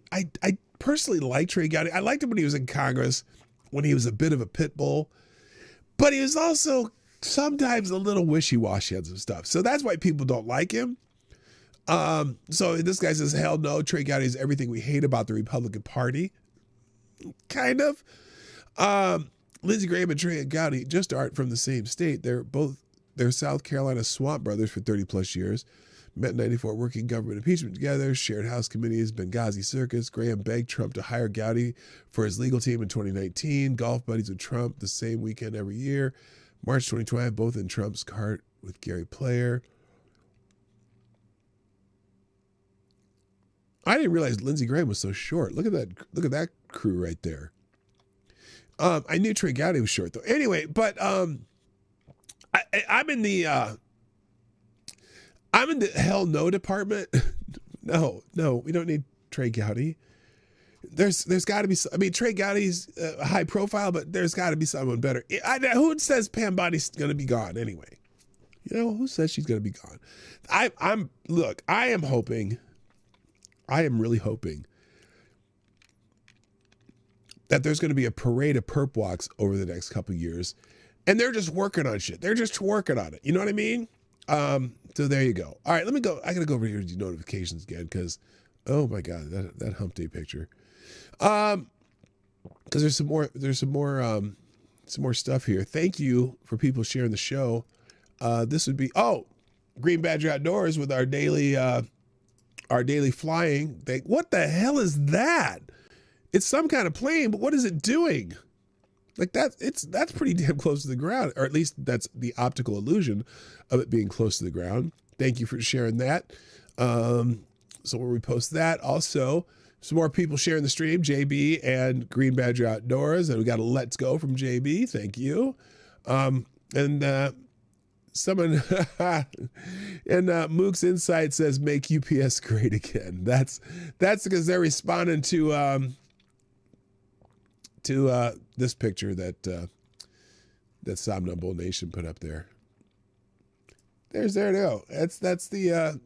like Trey Gowdy. I liked him when he was in Congress, when he was a bit of a pit bull. But he was also sometimes a little wishy-washy on some stuff. So that's why people don't like him. So this guy says, hell no, Trey Gowdy is everything we hate about the Republican Party. Kind of. Lindsey Graham and Trey Gowdy just aren't from the same state. They're South Carolina swamp brothers for 30 plus years. Met in 94 working government impeachment together, shared House committees, Benghazi circus. Graham begged Trump to hire Gowdy for his legal team in 2019. Golf buddies with Trump the same weekend every year. March 2012, both in Trump's cart with Gary Player. I didn't realize Lindsey Graham was so short. Look at that crew right there. I knew Trey Gowdy was short though. Anyway, but I'm in the hell no department. No, we don't need Trey Gowdy. There's got to be. I mean, Trey Gowdy's high profile, but there's got to be someone better. Who says Pam Bondi's going to be gone anyway? You know, who says she's going to be gone? I am hoping. I am really hoping that there's going to be a parade of perp walks over the next couple of years, and they're just working on shit. They're just working on it. You know what I mean? So there you go. All right, let me go. I got to go over here to do notifications again because, oh my God, that hump day picture. Because there's some more stuff here. Thank you for people sharing the show. This would be, Green Badger Outdoors with our daily flying thing. What the hell is that? It's some kind of plane, but what is it doing? Like that's pretty damn close to the ground, or at least that's the optical illusion of it being close to the ground. Thank you for sharing that. So we'll repost that. Also, some more people sharing the stream, JB and Green Badger Outdoors, and we got a let's go from JB. Thank you. Someone and Mook's Insight says make UPS great again. That's because they're responding to this picture that Somnambule Nation put up there. There to go. That's the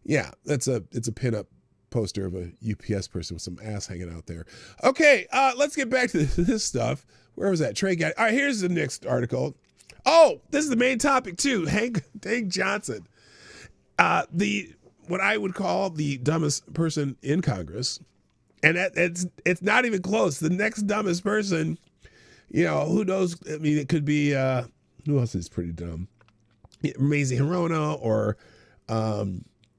it's a pinup poster of a UPS person with some ass hanging out there. Okay, let's get back to this stuff. Where was that? Trey guy. All right, here's the next article. Oh, this is the main topic too. Hank Johnson, what I would call the dumbest person in Congress. And it's not even close. The next dumbest person, who knows? I mean, it could be, who else is pretty dumb? Mazie Hirono or,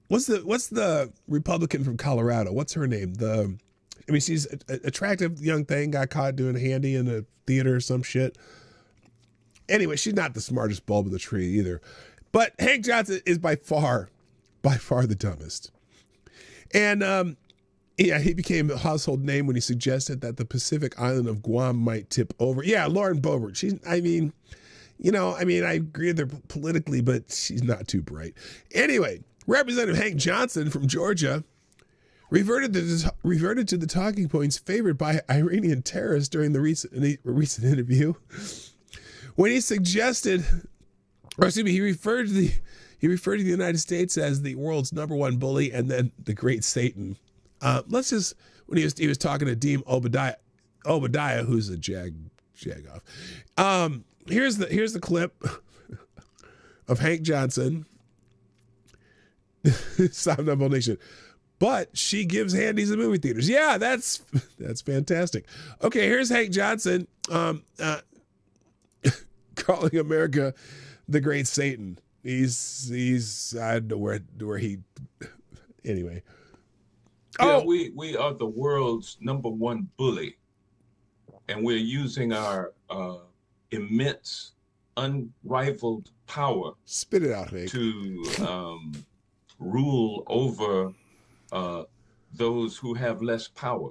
what's the Republican from Colorado? What's her name? She's an attractive young thing, got caught doing handy in a theater or some shit. Anyway, she's not the smartest bulb of the tree either. But Hank Johnson is by far the dumbest. And, he became a household name when he suggested that the Pacific island of Guam might tip over. Yeah, Lauren Boebert. I agree with her politically, but she's not too bright. Anyway, Representative Hank Johnson from Georgia reverted to the talking points favored by Iranian terrorists during the recent interview when he suggested, he referred to the United States as the world's #1 bully and then the Great Satan. When he was talking to Dean Obadiah, who's a jag off. Here's the clip of Hank Johnson, Somnambule Nation. But she gives handies in movie theaters. Yeah, that's fantastic. Okay, here's Hank Johnson calling America the Great Satan. He's I don't know where he anyway. Yeah, Oh, we are the world's #1 bully, and we're using our immense, unrivaled power spit it out, Hank. to rule over those who have less power.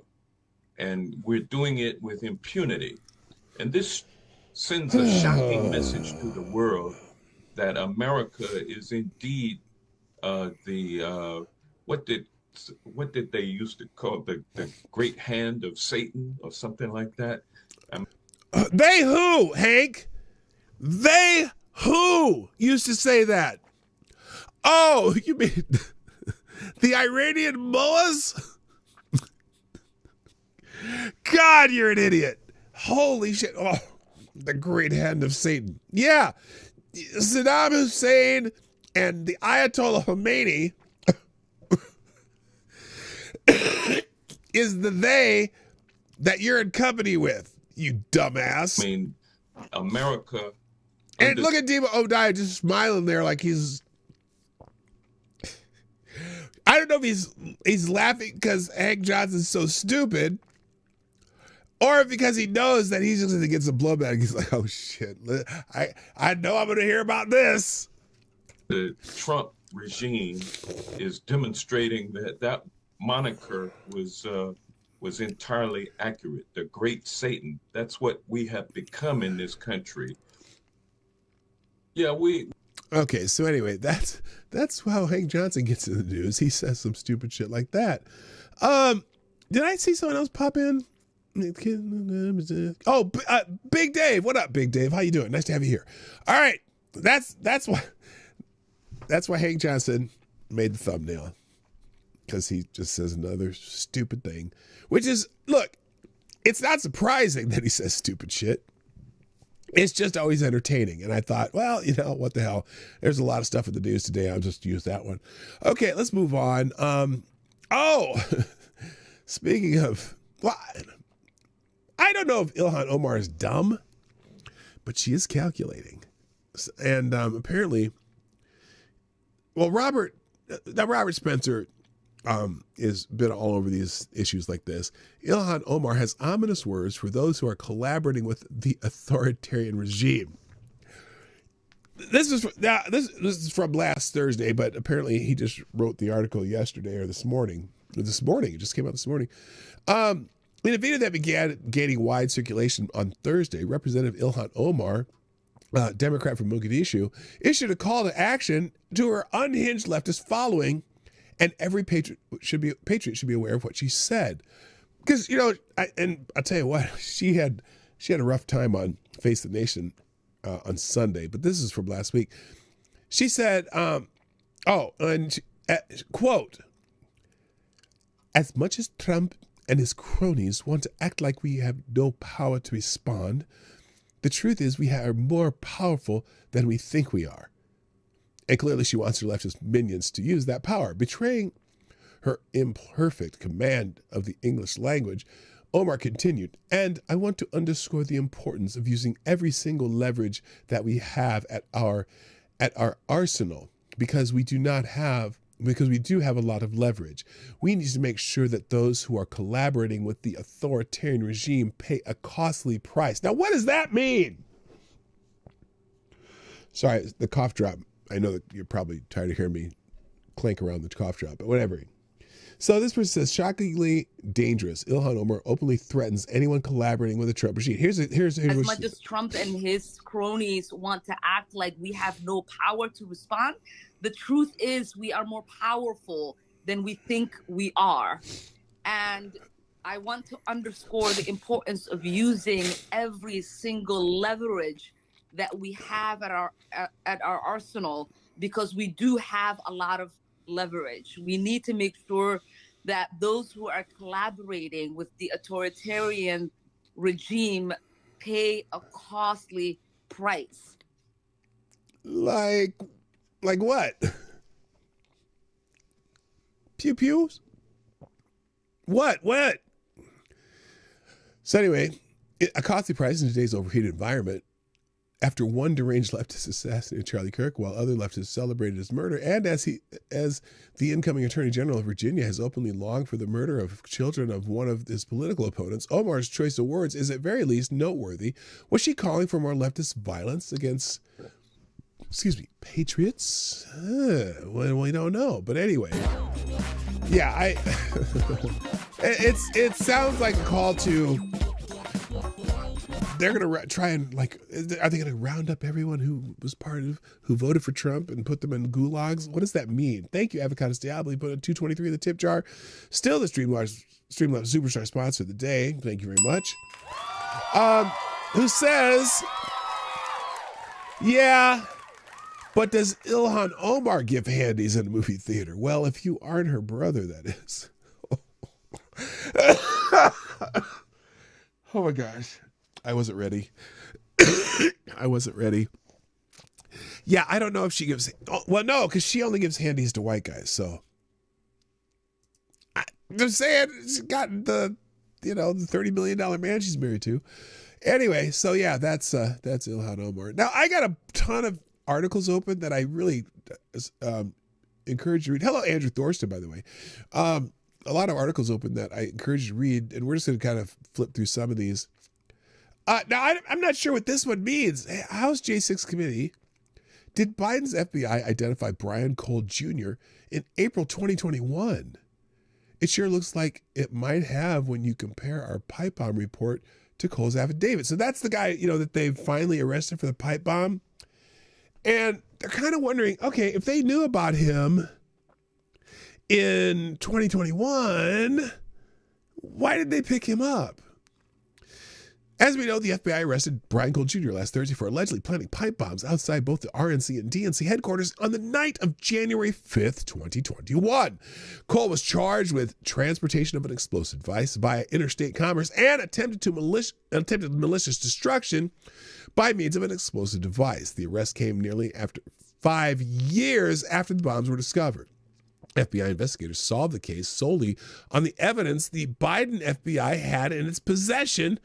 And we're doing it with impunity. And this sends a shocking message to the world that America is indeed what did they used to call the great hand of Satan or something like that? They who, Hank? They who used to say that? Oh, you mean the Iranian mullahs? God, you're an idiot. Holy shit. Oh, the great hand of Satan. Yeah. Saddam Hussein and the Ayatollah Khomeini is the they that you're in company with, you dumbass. I mean, America. And look at Dima O'Daya just smiling there like he's... I don't know if he's laughing because Hank Johnson's so stupid, or because he knows that he's just going to get some blowback. He's like, oh shit, I know I'm going to hear about this. The Trump regime is demonstrating that moniker was entirely accurate. The great Satan. That's what we have become in this country. Yeah, Okay, so anyway, that's how Hank Johnson gets in the news. He says some stupid shit like that. Did I see someone else pop in? Oh, Big Dave. What up, Big Dave? How you doing? Nice to have you here. All right, that's why Hank Johnson made the thumbnail, because he just says another stupid thing, which is, look, it's not surprising that he says stupid shit. It's just always entertaining. And I thought, well, you know, what the hell? There's a lot of stuff in the news today. I'll just use that one. Okay, let's move on. Speaking of, well, I don't know if Ilhan Omar is dumb, but she is calculating. And apparently, well, Robert Spencer is been all over these issues like this. Ilhan Omar has ominous words for those who are collaborating with the authoritarian regime. This is from last Thursday, but apparently he just wrote the article yesterday or this morning. This morning, it just came out this morning. In a video that began gaining wide circulation on Thursday, Representative Ilhan Omar, Democrat from Mogadishu, issued a call to action to her unhinged leftist following. And every patriot should be aware of what she said, because you know. I'll tell you what, she had a rough time on Face the Nation on Sunday, but this is from last week. She said, quote, "As much as Trump and his cronies want to act like we have no power to respond, the truth is we are more powerful than we think we are." And clearly she wants her leftist minions to use that power. Betraying her imperfect command of the English language, Omar continued, "And I want to underscore the importance of using every single leverage that we have at our arsenal, because we do have a lot of leverage. We need to make sure that those who are collaborating with the authoritarian regime pay a costly price." Now, what does that mean? Sorry, the cough drop. I know that you're probably tired of hearing me clank around the cough drop, but whatever. So this person says, shockingly dangerous. Ilhan Omar openly threatens anyone collaborating with the Trump regime. Here's as much as Trump and his cronies want to act like we have no power to respond, the truth is we are more powerful than we think we are. And I want to underscore the importance of using every single leverage that we have at our arsenal, because we do have a lot of leverage. We need to make sure that those who are collaborating with the authoritarian regime pay a costly price. Like what? Pew pews? What? So anyway, a costly price in today's overheated environment. after one deranged leftist assassinated Charlie Kirk, while other leftists celebrated his murder, and as the incoming Attorney General of Virginia has openly longed for the murder of children of one of his political opponents, Omar's choice of words is at very least noteworthy. Was she calling for more leftist violence against, patriots? Well, we don't know. But anyway, yeah, it sounds like a call to. They're going to try and are they going to round up everyone who was who voted for Trump and put them in gulags? What does that mean? Thank you, Avocados Diablo. Put a $2.23 in the tip jar. Still the Streamlabs Superstar sponsor of the day. Thank you very much. Who says, yeah, but does Ilhan Omar give handies in a movie theater? Well, if you aren't her brother, that is. Oh my gosh. I wasn't ready. I wasn't ready. Yeah, I don't know if she gives. Well, no, because she only gives handies to white guys. So I'm saying she's got the $30 million man she's married to. Anyway, so yeah, that's Ilhan Omar. Now I got a ton of articles open that I really encourage you to read. Hello, Andrew Thorston, by the way. A lot of articles open that I encourage you to read, and we're just going to kind of flip through some of these. Now, I'm not sure what this one means. House J6 Committee. Did Biden's FBI identify Brian Cole Jr. in April 2021? It sure looks like it might have when you compare our pipe bomb report to Cole's affidavit. So that's the guy, that they've finally arrested for the pipe bomb. And they're kind of wondering, okay, if they knew about him in 2021, why did they pick him up? As we know, the FBI arrested Brian Cole Jr. last Thursday for allegedly planting pipe bombs outside both the RNC and DNC headquarters on the night of January 5th, 2021. Cole was charged with transportation of an explosive device via interstate commerce and attempted malicious destruction by means of an explosive device. The arrest came nearly after 5 years after the bombs were discovered. FBI investigators solved the case solely on the evidence the Biden FBI had in its possession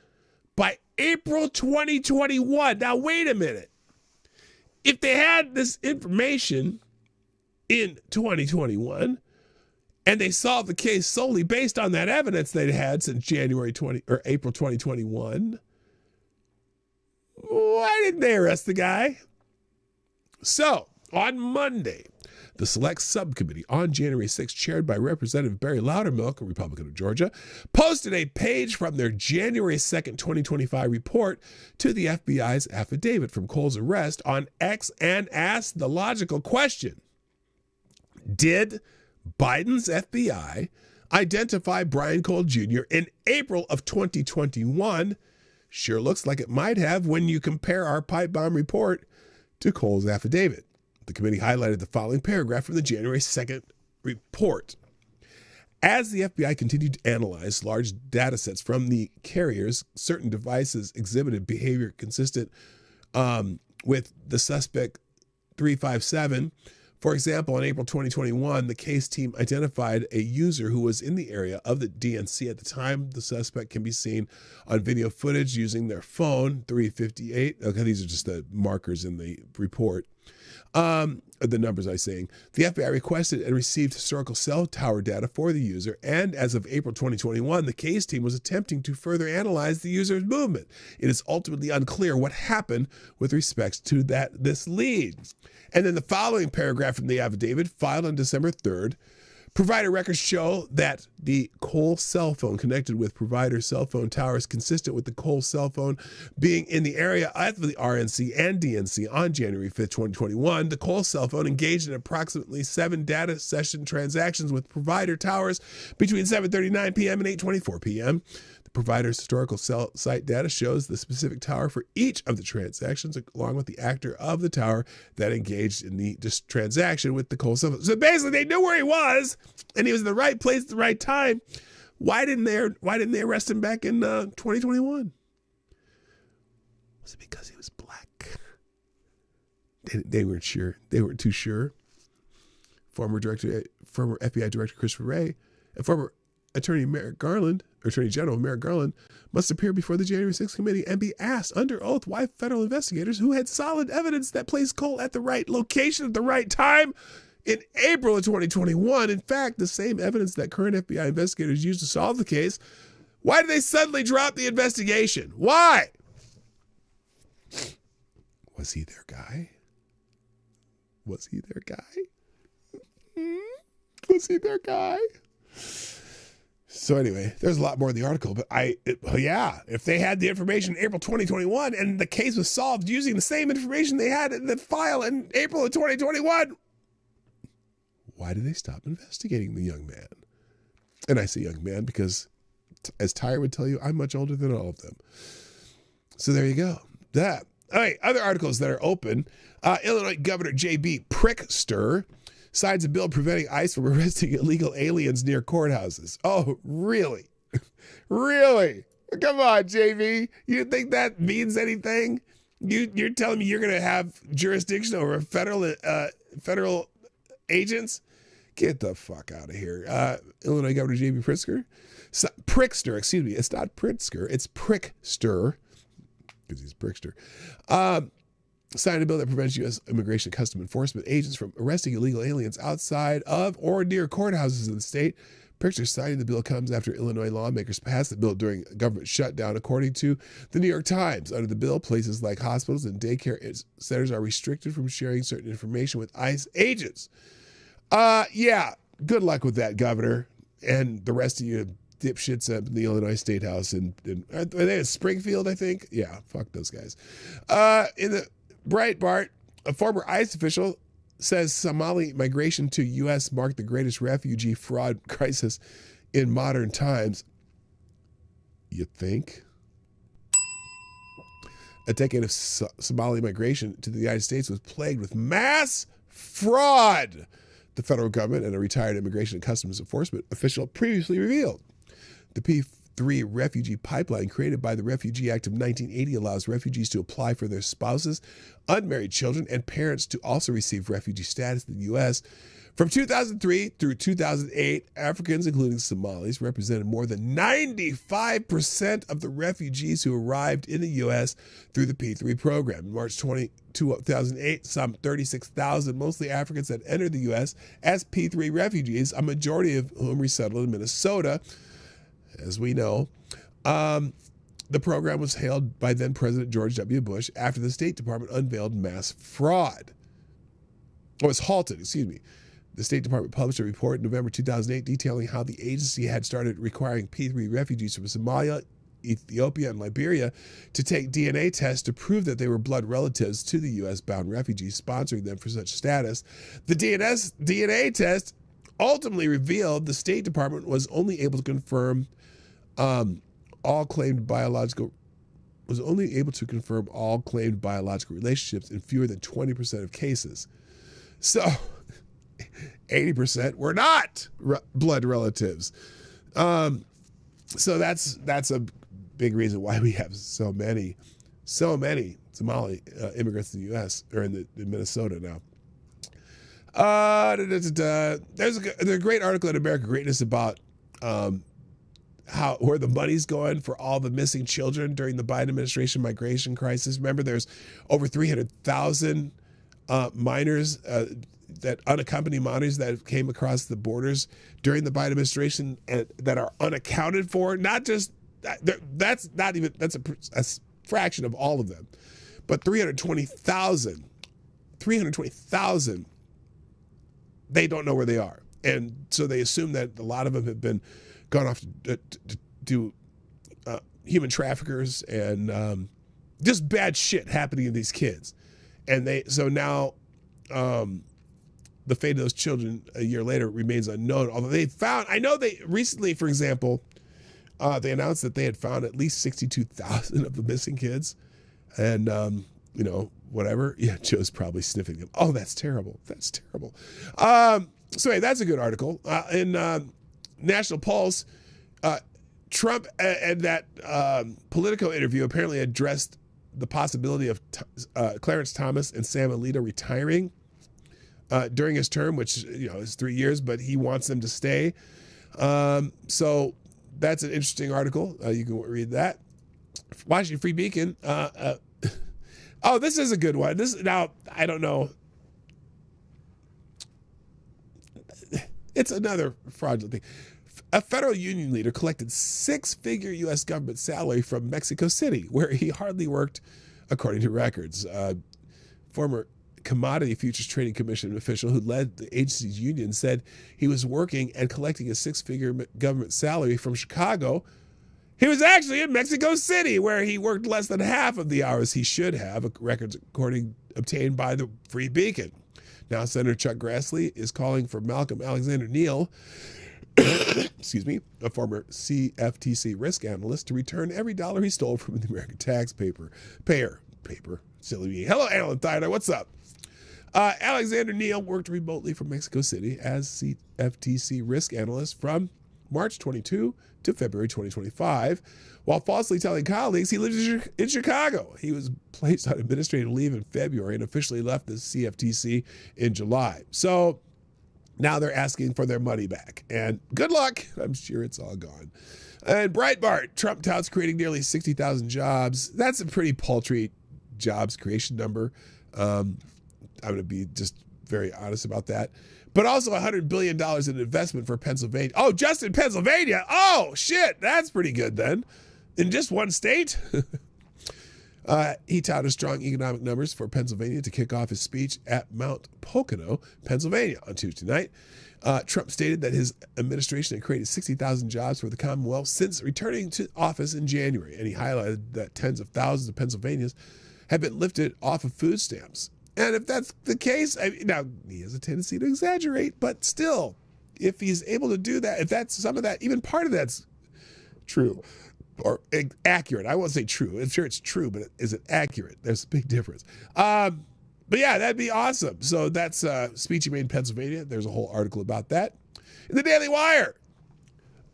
by April 2021. Now, wait a minute. If they had this information in 2021 and they solved the case solely based on that evidence they'd had since April 2021, why didn't they arrest the guy? So, on Monday, the Select Subcommittee on January 6th, chaired by Representative Barry Loudermilk, a Republican of Georgia, posted a page from their January 2nd, 2025 report to the FBI's affidavit from Cole's arrest on X and asked the logical question: did Biden's FBI identify Brian Cole Jr. in April of 2021? Sure looks like it might have when you compare our pipe bomb report to Cole's affidavit. The committee highlighted the following paragraph from the January 2nd report. As the FBI continued to analyze large data sets from the carriers, certain devices exhibited behavior consistent with the suspect 357. For example, in April 2021, the case team identified a user who was in the area of the DNC at the time. The suspect can be seen on video footage using their phone, 358. Okay, these are just the markers in the report. The numbers I'm saying. The FBI requested and received historical cell tower data for the user, and as of April 2021, the case team was attempting to further analyze the user's movement. It is ultimately unclear what happened with respect to this lead. And then the following paragraph from the affidavit, filed on December 3rd, provider records show that the Cole cell phone connected with provider cell phone towers consistent with the Cole cell phone being in the area of the RNC and DNC on January 5th, 2021. The Cole cell phone engaged in approximately 7 data session transactions with provider towers between 7:39 p.m. and 8:24 p.m. The provider's historical cell site data shows the specific tower for each of the transactions, along with the actor of the tower that engaged in the transaction with the Cole cell phone. So basically, they knew where he was, and he was in the right place at the right time. Why didn't they arrest him back in 2021? Was it because he was black? They weren't sure. They weren't too sure. Former FBI Director Christopher Wray and former Attorney General Merrick Garland must appear before the January 6th committee and be asked under oath why federal investigators who had solid evidence that placed Cole at the right location at the right time in April of 2021, in fact, the same evidence that current FBI investigators used to solve the case, why did they suddenly drop the investigation? Why? Was he their guy? Was he their guy? Was he their guy? So anyway, there's a lot more in the article, but if they had the information in April 2021 and the case was solved using the same information they had in the file in April of 2021, why did they stop investigating the young man? And I say young man because, as Tyre would tell you, I'm much older than all of them. So there you go. That. All right, other articles that are open. Illinois Governor J.B. Prickster signs a bill preventing ICE from arresting illegal aliens near courthouses. Oh, really? Really? Come on, JB. You think that means anything? You're telling me you're going to have jurisdiction over federal agents? Get the fuck out of here. Illinois Governor J.B. Prickster, excuse me. It's not Pritzker, it's Prickster, because he's Prickster. Signed a bill that prevents U.S. Immigration and Customs Enforcement agents from arresting illegal aliens outside of or near courthouses in the state. Prickster signing the bill comes after Illinois lawmakers passed the bill during a government shutdown, according to the New York Times. Under the bill, places like hospitals and daycare centers are restricted from sharing certain information with ICE agents. Yeah, good luck with that, Governor, and the rest of you dipshits up in the Illinois State House. And are they in Springfield, I think? Yeah, fuck those guys. In the Breitbart, a former ICE official says Somali migration to U.S. marked the greatest refugee fraud crisis in modern times. You think? A decade of Somali migration to the United States was plagued with mass fraud, the federal government and a retired Immigration and Customs Enforcement official previously revealed. The P3 refugee pipeline created by the Refugee Act of 1980 allows refugees to apply for their spouses, unmarried children, and parents to also receive refugee status in the U.S. From 2003 through 2008, Africans, including Somalis, represented more than 95% of the refugees who arrived in the U.S. through the P3 program. In March 2008, some 36,000, mostly Africans, had entered the U.S. as P3 refugees, a majority of whom resettled in Minnesota. As we know, the program was hailed by then President George W. Bush after the State Department unveiled mass fraud. Oh, it was halted, excuse me. The State Department published a report in November 2008 detailing how the agency had started requiring P3 refugees from Somalia, Ethiopia, and Liberia to take DNA tests to prove that they were blood relatives to the U.S.-bound refugees, sponsoring them for such status. The DNA test ultimately revealed the State Department was only able to confirm all claimed biological relationships in fewer than 20% of cases. So 80% were not blood relatives. So that's a big reason why we have so many Somali immigrants in the U.S. or in Minnesota now. There's a great article in America Greatness about where the money's going for all the missing children during the Biden administration migration crisis. Remember, there's over 300,000 minors, that unaccompanied minors that came across the borders during the Biden administration and that are unaccounted for. Not just that's a fraction of all of them, but 320,000. They don't know where they are, and so they assume that a lot of them have been gone off to do human traffickers and just bad shit happening to these kids, and now the fate of those children a year later remains unknown. Although I know they recently, for example, they announced that they had found at least 62,000 of the missing kids, and whatever. Yeah, Joe's probably sniffing them. Oh, that's terrible. That's terrible. So anyway, that's a good article. In National Pulse, Trump and that Politico interview apparently addressed the possibility of Clarence Thomas and Sam Alito retiring during his term, which is 3 years, but he wants them to stay. So that's an interesting article. You can read that. Washington Free Beacon. Oh, this is a good one. Now, I don't know. It's another fraudulent thing. A federal union leader collected six-figure U.S. government salary from Mexico City, where he hardly worked, according to records. Former Commodity Futures Trading Commission official who led the agency's union said he was working and collecting a six-figure government salary from Chicago. He was actually in Mexico City, where he worked less than half of the hours he should have, records obtained by the Free Beacon. Now, Senator Chuck Grassley is calling for Malcolm Alexander Neal, excuse me, a former CFTC risk analyst, to return every dollar he stole from the American taxpayer. Silly me. Hello, Alan Thiner. What's up? Alexander Neal worked remotely from Mexico City as CFTC risk analyst from March 22 to February 2025. While falsely telling colleagues he lived in Chicago. He was placed on administrative leave in February and officially left the CFTC in July. So now they're asking for their money back. And good luck. I'm sure it's all gone. And Breitbart, Trump touts creating nearly 60,000 jobs. That's a pretty paltry jobs creation number. I'm going to be just very honest about that. But also $100 billion in investment for Pennsylvania. Oh, just in Pennsylvania? Oh, shit. That's pretty good then. In just one state? He touted strong economic numbers for Pennsylvania to kick off his speech at Mount Pocono, Pennsylvania on Tuesday night. Trump stated that his administration had created 60,000 jobs for the Commonwealth since returning to office in January. And he highlighted that tens of thousands of Pennsylvanians have been lifted off of food stamps. And if that's the case, now he has a tendency to exaggerate, but still, if he's able to do that, if that's some of that, even part of that's true or accurate. I won't say true. I'm sure it's true, but is it accurate? There's a big difference. But yeah, that'd be awesome. So that's a speech he made in Pennsylvania. There's a whole article about that. In the Daily Wire,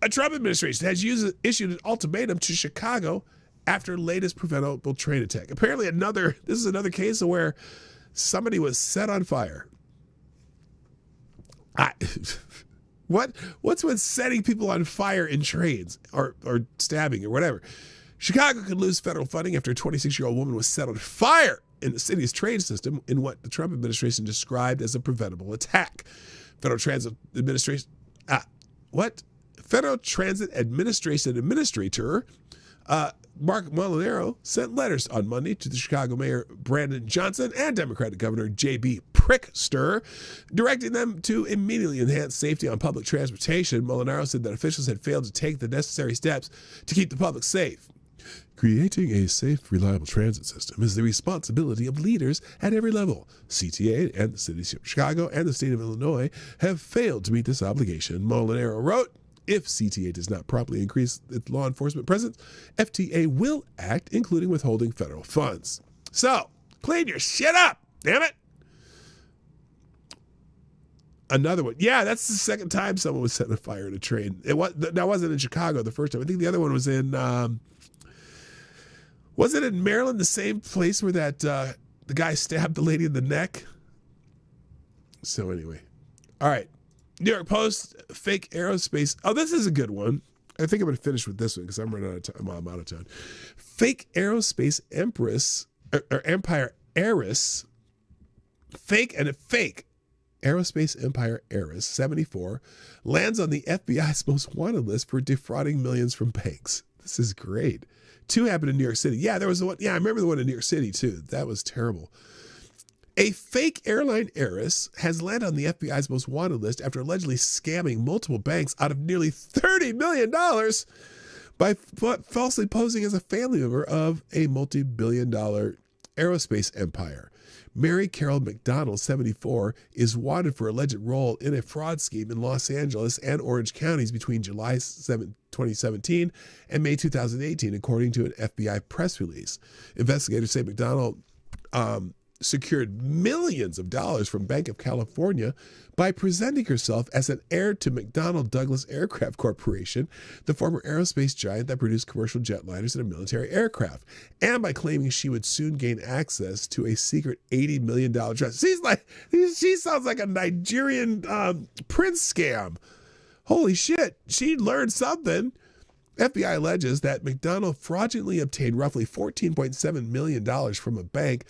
a Trump administration has issued an ultimatum to Chicago after latest preventable train attack. Apparently this is another case of where somebody was set on fire. What's with setting people on fire in trains or stabbing or whatever? Chicago could lose federal funding after a 26-year-old woman was set on fire in the city's train system in what the Trump administration described as a preventable attack. Federal Transit Administration Administrator Mark Molinaro sent letters on Monday to the Chicago Mayor Brandon Johnson and Democratic Governor J.B. Pritzker, directing them to immediately enhance safety on public transportation. Molinaro said that officials had failed to take the necessary steps to keep the public safe. Creating a safe, reliable transit system is the responsibility of leaders at every level. CTA and the city of Chicago and the state of Illinois have failed to meet this obligation, Molinaro wrote. If CTA does not properly increase its law enforcement presence, FTA will act, including withholding federal funds. So, clean your shit up, damn it. Another one. Yeah, that's the second time someone was set on fire in a train. That wasn't in Chicago the first time. I think the other one was in, was it in Maryland, the same place where that the guy stabbed the lady in the neck? So anyway. All right. New York Post, fake aerospace. Oh, this is a good one. I think I'm going to finish with this one because I'm running out of time. Well, I'm out of time. Fake aerospace empire heiress. Fake aerospace empire heiress, 74, lands on the FBI's most wanted list for defrauding millions from banks. This is great. Two happened in New York City. Yeah, there was the one. Yeah, I remember the one in New York City too. That was terrible. A fake airline heiress has landed on the FBI's most wanted list after allegedly scamming multiple banks out of nearly $30 million by falsely posing as a family member of a multi-billion-dollar aerospace empire. Mary Carol McDonald, 74, is wanted for alleged role in a fraud scheme in Los Angeles and Orange counties between July 7, 2017 and May 2018, according to an FBI press release. Investigators say McDonald secured millions of dollars from Bank of California by presenting herself as an heir to McDonnell Douglas Aircraft Corporation, the former aerospace giant that produced commercial jetliners and military aircraft, and by claiming she would soon gain access to a secret $80 million trust. She sounds like a Nigerian prince scam. Holy shit, she learned something. FBI alleges that McDonald fraudulently obtained roughly $14.7 million from a bank,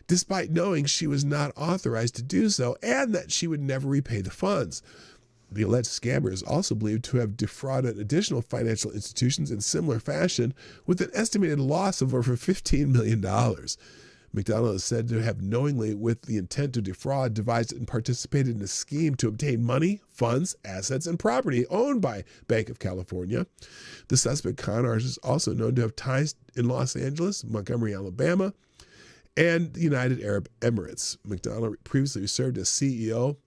despite knowing she was not authorized to do so and that she would never repay the funds. The alleged scammer is also believed to have defrauded additional financial institutions in similar fashion with an estimated loss of over $15 million. McDonald is said to have knowingly, with the intent to defraud, devised and participated in a scheme to obtain money, funds, assets, and property owned by Banc of California. The suspect con artist is also known to have ties in Los Angeles, Montgomery, Alabama, and the United Arab Emirates. McDonald previously served as CEO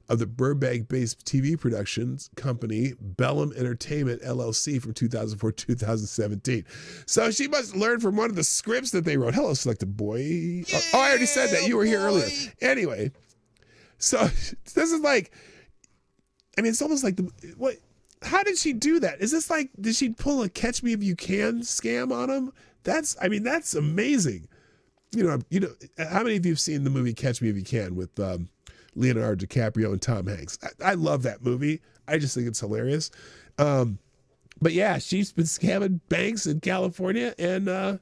of the Burbank-based TV productions company Bellum Entertainment LLC from 2004 to 2017. So she must learn from one of the scripts that they wrote. Hello, selected boy. Yeah, oh, I already said that. You were here earlier. Anyway, so this is like, I mean, it's almost like what? How did she do that? Is this like, did she pull a Catch Me If You Can scam on him? That's amazing. You know, how many of you have seen the movie Catch Me If You Can with Leonardo DiCaprio and Tom Hanks? I love that movie. I just think it's hilarious. But yeah, she's been scamming banks in California, and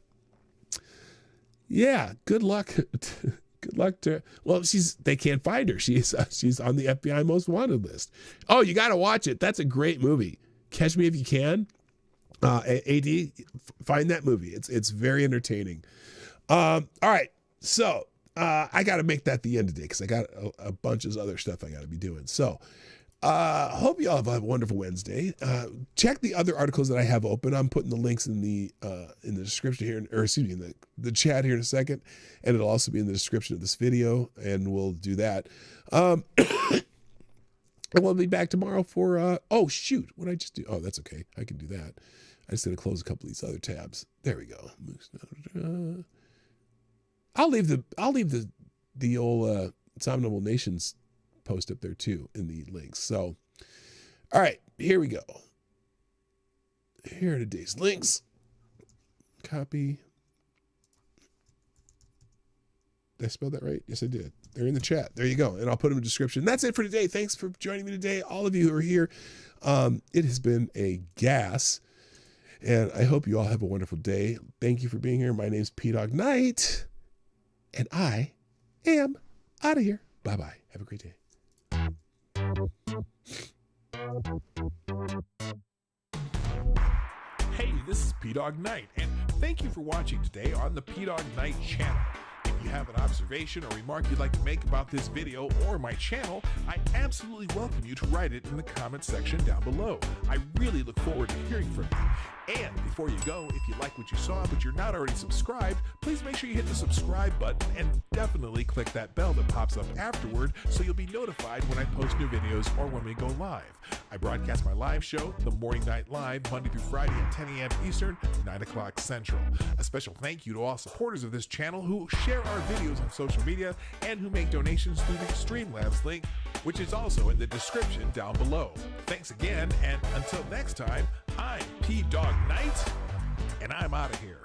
yeah, good luck. Good luck to her. Well, they can't find her. She's on the FBI most wanted list. Oh, you got to watch it. That's a great movie. Catch Me If You Can. AD, find that movie. It's very entertaining. All right, so I got to make that the end of the day because I got a bunch of other stuff I got to be doing. So hope you all have a wonderful Wednesday. Check the other articles that I have open. I'm putting the links in the description here, or excuse me, in the chat here in a second, and it'll also be in the description of this video, and we'll do that. And we'll be back tomorrow for oh shoot, what did I just do? Oh, that's okay. I can do that. I just got to close a couple of these other tabs. There we go. I'll leave the old Somnable Nations post up there too in the links. So, all right, here we go. Here are today's links. Copy. Did I spell that right? Yes, I did. They're in the chat. There you go. And I'll put them in the description. That's it for today. Thanks for joining me today. All of you who are here. It has been a gas. And I hope you all have a wonderful day. Thank you for being here. My name's PDawgKnight. And I am out of here. Bye-bye. Have a great day. Hey, this is PDawgKnight, and thank you for watching today on the PDawgKnight channel. If you have an observation or remark you'd like to make about this video or my channel, I absolutely welcome you to write it in the comment section down below. I really look forward to hearing from you. And before you go, if you like what you saw but you're not already subscribed, please make sure you hit the subscribe button and definitely click that bell that pops up afterward so you'll be notified when I post new videos or when we go live. I broadcast my live show, The Morning Night Live, Monday through Friday at 10 a.m. Eastern, 9 o'clock Central. A special thank you to all supporters of this channel who share our videos on social media and who make donations through the Streamlabs link, which is also in the description down below. Thanks again, and until next time, I'm PDawgKnight, and I'm out of here.